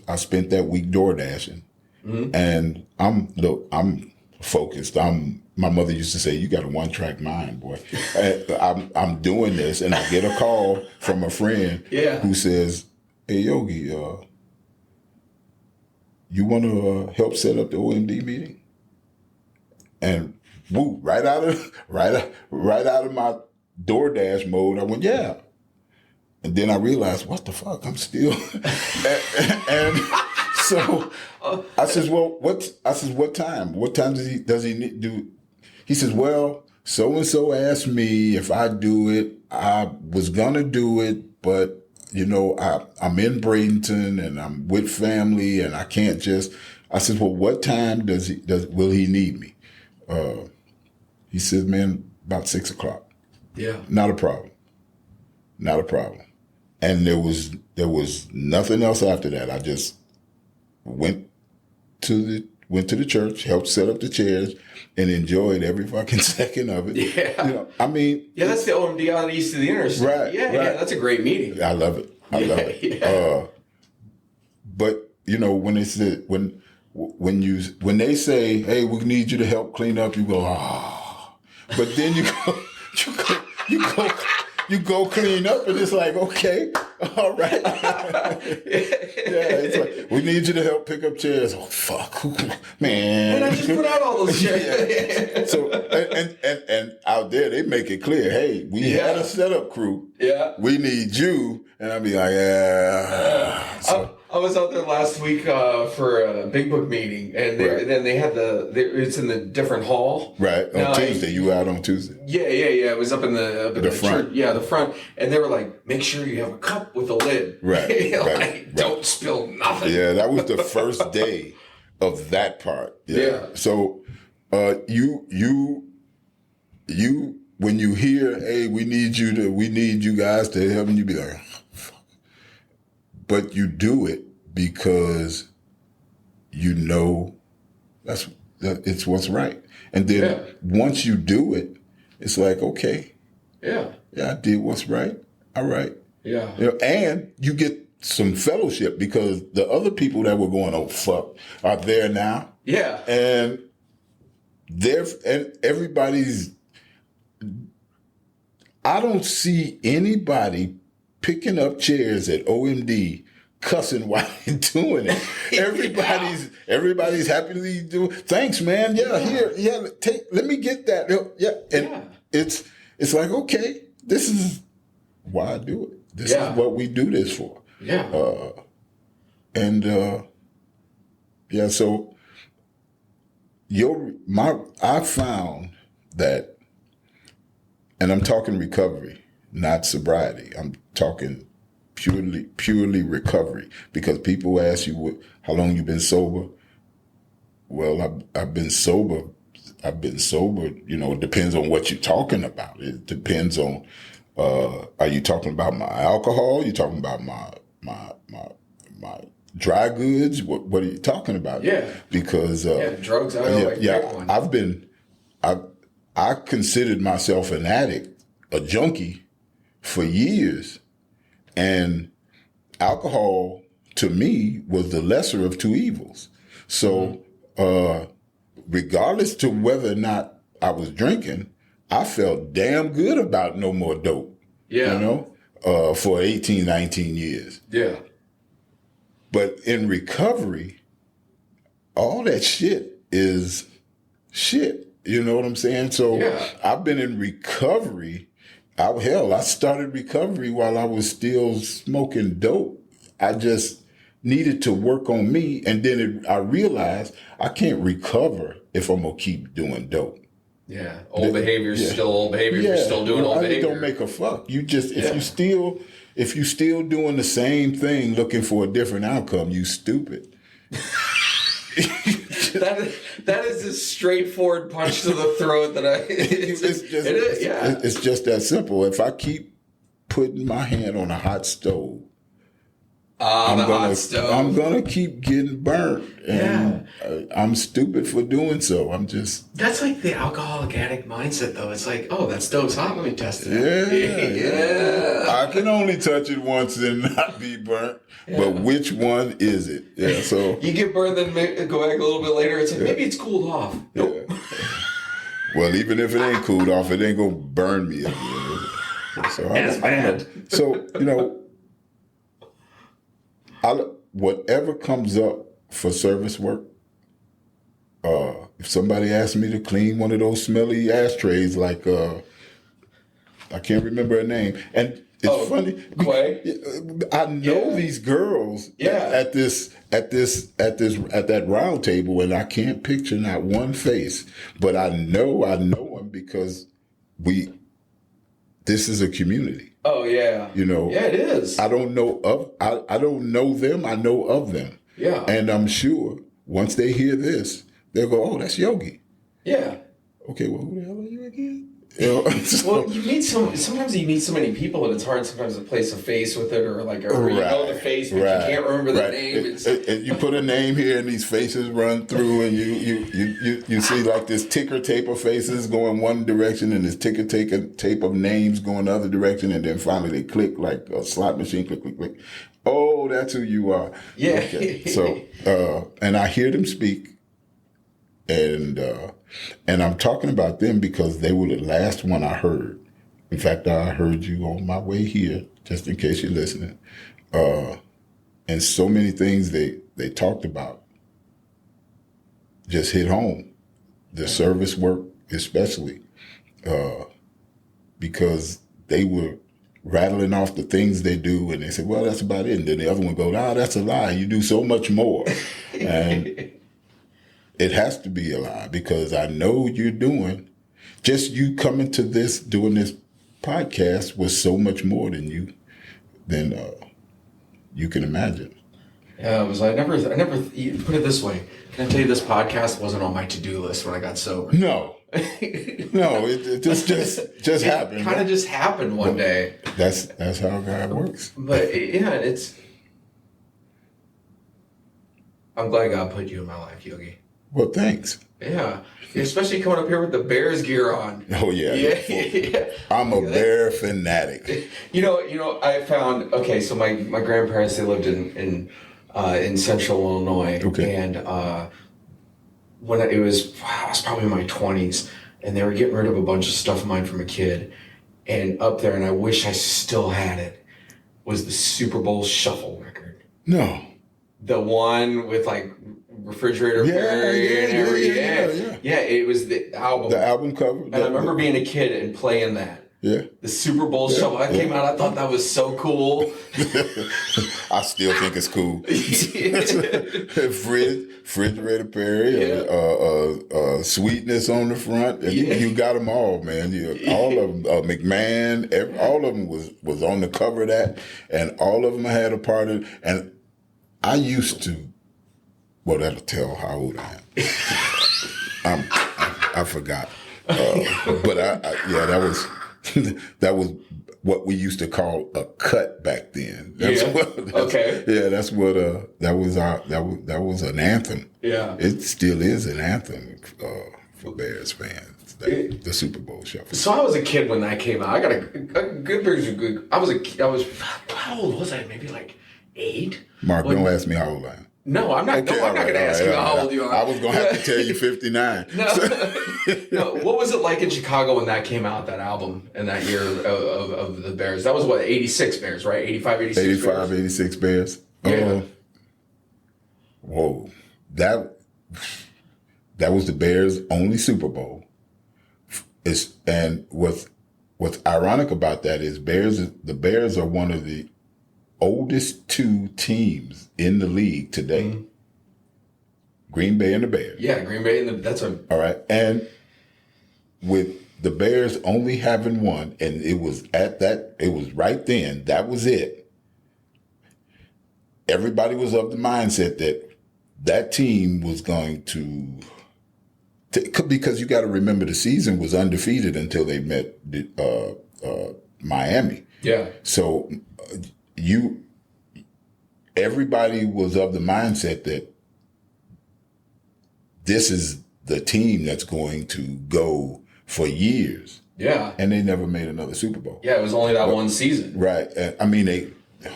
I spent that week door dashing, and I'm focused. My mother used to say, "You got a one-track mind, boy." I'm doing this, and I get a call from a friend who says, "Hey, Yogi, you want to help set up the OMD meeting?" And woo, right out of my DoorDash mode, I went, yeah. And then I realized, what the fuck? I'm still and so I says, well, what time? What time does he do? He says, well, so and so asked me if I do it. I was gonna do it, but I'm in Bradenton and I'm with family and I can't just. I said, well, what time will he need me? He said, man, about 6 o'clock. Yeah. Not a problem. And there was nothing else after that. I just went to the church, helped set up the chairs, and enjoyed every fucking second of it. Yeah. Yeah, that's the OMD on the east of the interstate. Right. Yeah, that's a great meeting. I love it. Yeah. But when they said when they say, hey, we need you to help clean up, you go, ah. But then you go clean up, and it's like, okay, all right. It's like, we need you to help pick up chairs. Oh fuck, man! And I just put out all those chairs. So and out there they make it clear, hey, we had a setup crew. Yeah, we need you, and I'll be like, yeah. I was out there last week for a Big Book meeting, and then they had it's in the different hall. Right, on Tuesday. You were out on Tuesday? Yeah. It was up in the front. Church. Yeah, the front. And they were like, make sure you have a cup with a lid. Right. Don't spill nothing. Yeah, that was the first day of that part. Yeah. So you when you hear, hey, we need you guys to help, and you be like, but you do it because it's what's right. And then once you do it, it's like, okay. Yeah, I did what's right. All right. Yeah. And you get some fellowship because the other people that were going, oh, fuck, are there now. Yeah. And everybody's, I don't see anybody picking up chairs at OMD cussing while they're doing it. Everybody's happily doing. Thanks, man. Yeah, here, yeah. Let me get that. Yeah, and it's like, okay, this is why I do it. This is what we do this for. Yeah. So I found that, and I'm talking recovery, not sobriety. I'm talking purely recovery, because people ask you how long you've been sober. Well, I've been sober. It depends on what you're talking about. It depends on, are you talking about my alcohol? You talking about my dry goods? What are you talking about? Yeah. Because drugs. I considered myself an addict, a junkie, for years, and alcohol to me was the lesser of two evils. So, regardless to whether or not I was drinking, I felt damn good about no more dope. Yeah. For 18, 19 years. Yeah. But in recovery, all that shit is shit. You know what I'm saying? So I've been in recovery. I started recovery while I was still smoking dope. I just needed to work on me. And then I realized I can't recover if I'm going to keep doing dope. Yeah. Old behavior is still old behavior. You're still doing old behavior. It don't make a fuck. You just, if you still doing the same thing looking for a different outcome, you stupid. That is a straightforward punch to the throat that it's just that simple. If I keep putting my hand on a hot stove, I'm gonna keep getting burnt, and I'm stupid for doing so. That's like the alcoholic addict mindset, though. It's like, oh, that stove's hot. Let me test it. Yeah. I can only touch it once and not be burnt. Yeah. But which one is it? Yeah. So you get burned, then go back a little bit later. It's like maybe it's cooled off. Nope. Yeah. Well, even if it ain't cooled off, it ain't gonna burn me again. So I don't know. So whatever comes up for service work, if somebody asks me to clean one of those smelly ashtrays, like I can't remember her name, and it's funny. Quay. I know these girls at that round table, and I can't picture not one face, but I know them because this is a community. Oh yeah. Yeah, it is. I don't know them. I know of them. Yeah. And I'm sure once they hear this, they'll go, "Oh, that's Yogi." Yeah. Okay. Well, who the hell are you again? Well, sometimes you meet so many people, and it's hard sometimes to place a face with it, or you know the face, but you can't remember the name. And you put a name here, and these faces run through, and you see like this ticker tape of faces going one direction, and this ticker tape of names going the other direction, and then finally they click like a slot machine, click, click, click. Oh, that's who you are. Yeah. Okay. So, and I hear them speak, and I'm talking about them because they were the last one I heard. In fact, I heard you on my way here, just in case you're listening. And so many things they talked about just hit home. The service work especially, because they were rattling off the things they do, and they said, well, that's about it. And then the other one goes, that's a lie. You do so much more. And it has to be a lie, because I know you're doing, just you coming to this, doing this podcast was so much more than you can imagine. Yeah, I never put it this way. Can I tell you, this podcast wasn't on my to-do list when I got sober. No, it just happened. It kind of just happened one day. That's how God works. But I'm glad God put you in my life, Yogi. Well, thanks. Yeah, especially coming up here with the Bears gear on. Oh yeah. I'm a Bear fanatic. I found, so my grandparents, they lived in Central Illinois, and when I was probably in my 20s, and they were getting rid of a bunch of stuff of mine from a kid, and up there, and I wish I still had it, was the Super Bowl Shuffle record. No. The one with like refrigerator Perry and everything. Yeah, it was the album. The album cover. And I remember being a kid and playing that. Yeah. The Super Bowl Shuffle. That came out, I thought that was so cool. I still think it's cool. Refrigerator Perry, Sweetness on the front. And you got them all, man. All of them, McMahon, all of them was on the cover of that. And all of them had a part of it. And I used to, well, that'll tell how old I am. I forgot. But that was... that was what we used to call a cut back then. That was an anthem. Yeah. It still is an anthem for Bears fans. The Super Bowl Shuffle. So I was a kid when that came out. I got a good Bears are good. I was how old was I? Maybe like 8. Mark, don't ask me how old I am. No, I'm not. Okay, I'm not going to ask you how old you are. I was going to have to tell you 59. No. What was it like in Chicago when that came out? That album and that year of the Bears. That was what 86 Bears, right? 85, 86. 85, 86 Bears. Yeah. Whoa, that was the Bears' only Super Bowl. And what's ironic about that is the Bears are one of the oldest 2 teams in the league today. Mm-hmm. Green Bay and the Bears. Yeah, Green Bay and all right. And with the Bears only having one, and it was right then, that was it. Everybody was of the mindset that team was going to because you got to remember the season was undefeated until they met Miami. Yeah. So everybody was of the mindset that this is the team that's going to go for years. Yeah. And they never made another Super Bowl. Yeah, it was only that one season. Right. I mean, that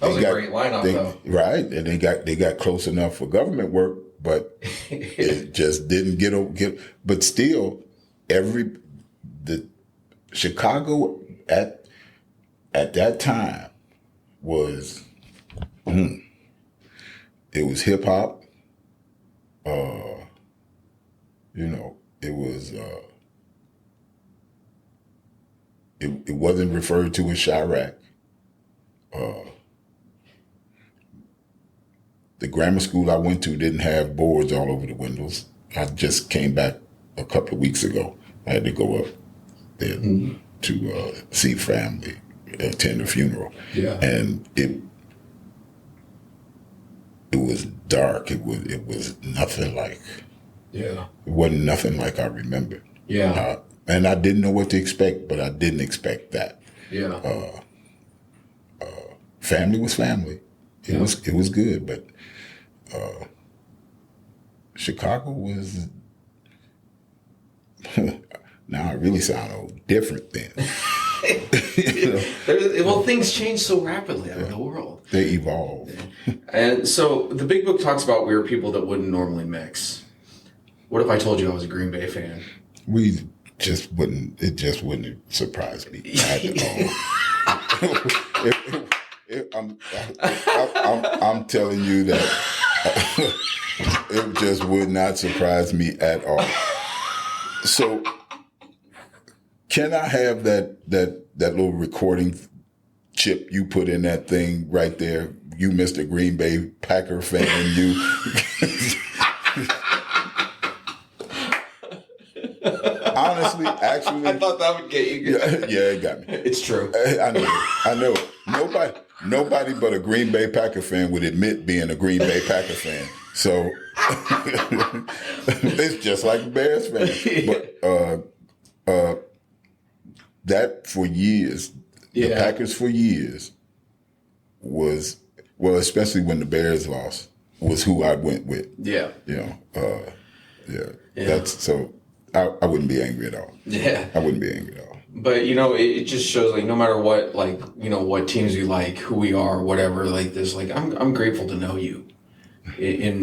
was a great lineup, though. Right. And they got close enough for government work, but it just didn't get. But still, the Chicago at that time was, it was hip hop. It was. It wasn't referred to as Chirac. The grammar school I went to didn't have boards all over the windows. I just came back a couple of weeks ago. I had to go up there to see family, attend a funeral. Yeah. And it was dark. It was nothing like. Yeah. It wasn't nothing like I remembered. Yeah. And I didn't know what to expect, but I didn't expect that. Yeah. Family was family. It was good, but Chicago was. Now I really sound old. Different then. Well, things change so rapidly out in the world. They evolve. And so the big book talks about we were people that wouldn't normally mix. What if I told you I was a Green Bay fan? It just wouldn't surprise me at all. I'm telling you that it just would not surprise me at all. So can I have that little recording chip you put in that thing right there? You, Mr. Green Bay Packer fan, you. Honestly, actually, I thought that would get you. Yeah, it got me. It's true. I know. Nobody but a Green Bay Packer fan would admit being a Green Bay Packer fan. So it's just like a Bears fan. But that for years, the Packers for years was, well, especially when the Bears lost, was who I went with. Yeah. That's so. I wouldn't be angry at all. Yeah. I wouldn't be angry at all. But, it just shows, like, no matter what, like, what teams we like, who we are, whatever, like, this, like, I'm grateful to know you.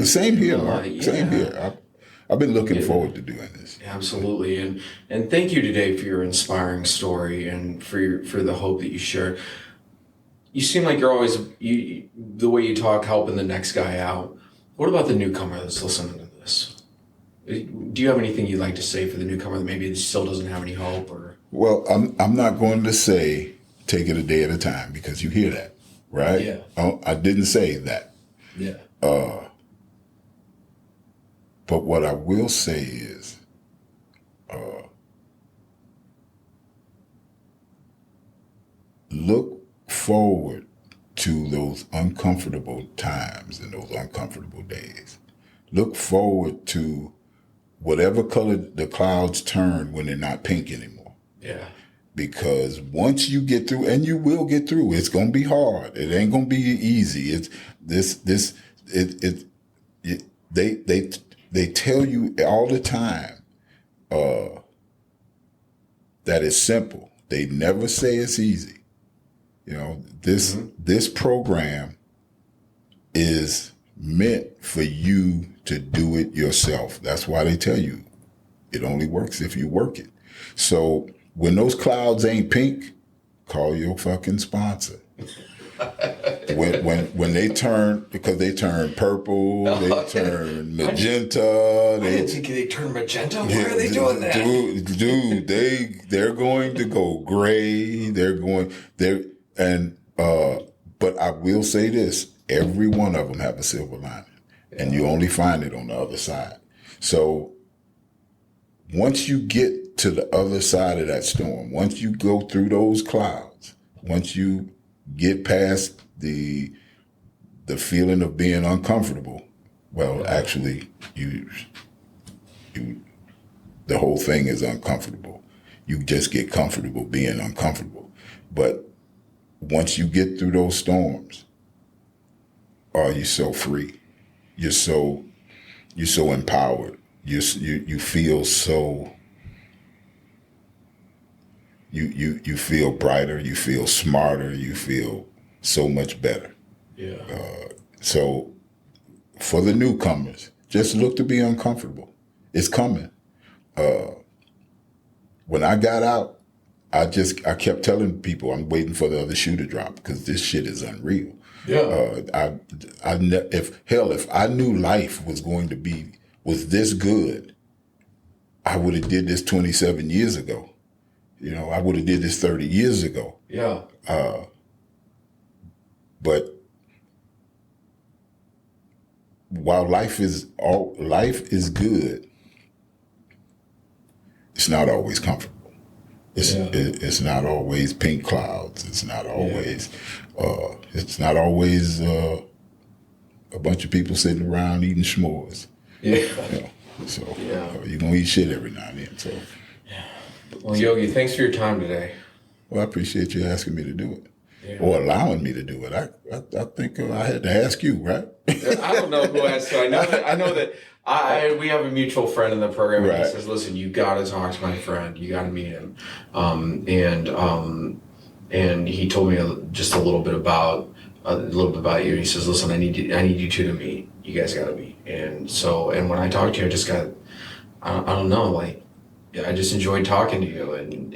Same here, Mark. Same here. I've been looking forward to doing this. Absolutely, and thank you today for your inspiring story and for the hope that you share. You seem like you're always the way you talk, helping the next guy out. What about the newcomer that's listening to this? Do you have anything you'd like to say for the newcomer that maybe still doesn't have any hope? Or Well, I'm not going to say take it a day at a time, because you hear that, right? Yeah. Oh, I didn't say that. Yeah. But what I will say is, look forward to those uncomfortable times and those uncomfortable days. Look forward to whatever color the clouds turn when they're not pink anymore. Yeah. Because once you get through, and you will get through, it's gonna be hard. It ain't gonna be easy. They tell you all the time that it's simple. They never say it's easy. This program is meant for you to do it yourself. That's why they tell you it only works if you work it. So when those clouds ain't pink, call your fucking sponsor. when they turn, because they turn purple, they turn magenta. I didn't think they turned magenta. Why are they doing that? Dude, they're going to go gray. But I will say this: every one of them have a silver lining, and you only find it on the other side. So once you get to the other side of that storm, once you go through those clouds, once you get past the feeling of being uncomfortable, well, actually, the whole thing is uncomfortable. You just get comfortable being uncomfortable. But once you get through those storms, you're so free. You're so empowered. You feel so. You feel brighter. You feel smarter. You feel so much better. Yeah. So for the newcomers, just look to be uncomfortable. It's coming. When I got out, I kept telling people I'm waiting for the other shoe to drop, because this shit is unreal. Yeah. If I knew life was this good, I would have did this 27 years ago. I would have did this 30 years ago. Yeah. But while life is good, it's not always comfortable. It's not always pink clouds. It's not always a bunch of people sitting around eating s'mores. Yeah. You're gonna eat shit every now and then. So. Well, Yogi, thanks for your time today. Well, I appreciate you asking me to do it. Or allowing me to do it. I think I had to ask you, right? I don't know who asked you. I know that we have a mutual friend in the program, and he says, "Listen, you got to talk to my friend. You got to meet him." And he told me just a little bit about you. He says, "Listen, I need you two to meet. You guys got to meet." And when I talked to you, I just got, I don't know, like. I just enjoyed talking to you, and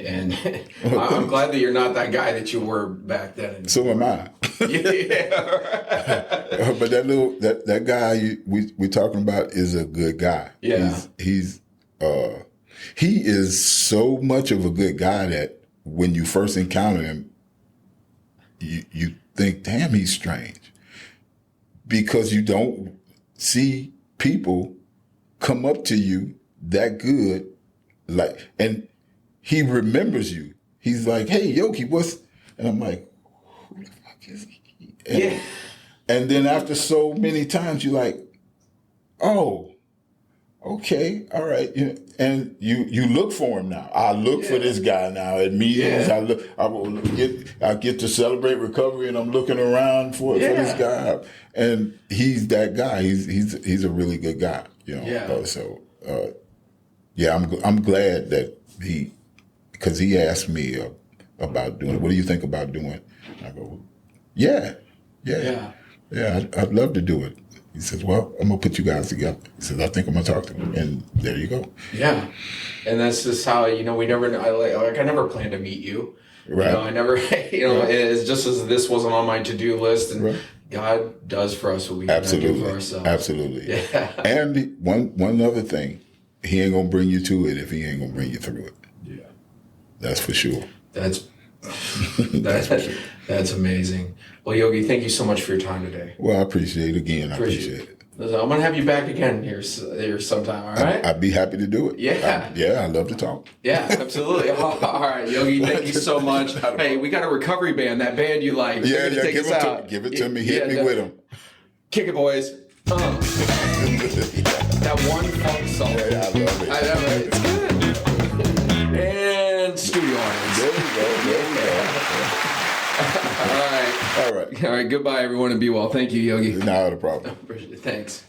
I'm glad that you're not that guy that you were back then. So am I. Yeah. But that guy we talking about is a good guy. Yeah. He is so much of a good guy that when you first encounter him, you think, damn, he's strange, because you don't see people come up to you that good. And he remembers you. He's like, "Hey, Yogi, and I'm like, who the fuck is he? And then after so many times, you're like, oh, okay, all right. And you look for him now. I look for this guy now at meetings. I get to celebrate recovery, and I'm looking around for this guy. And he's that guy. He's a really good guy. I'm glad that because he asked me about doing it. What do you think about doing? I go, I'd love to do it. He says, well, I'm going to put you guys together. He says, I think I'm going to talk to him. And there you go. Yeah. And that's just how, we never, I never planned to meet you. Right. I never, it's just as this wasn't on my to-do list. And God does for us what we cannot do for ourselves. Absolutely. Yeah. And one other thing, he ain't going to bring you to it if he ain't going to bring you through it. Yeah. That's for sure. That's amazing. Well, Yogi, thank you so much for your time today. Well, I appreciate it again. I appreciate it. I'm going to have you back again here sometime, all right? I'd be happy to do it. Yeah. I love to talk. Yeah, absolutely. All right, Yogi, thank you so much. Hey, we got a recovery band, that band you like. Yeah, give it to me. Hit me with them. Kick it, boys. That one funk song. Yeah, I love it. I know, right? It's good. And studio audience. There you go. All right. All right. Goodbye, everyone, and be well. Thank you, Yogi. Not a problem. Appreciate it. Thanks.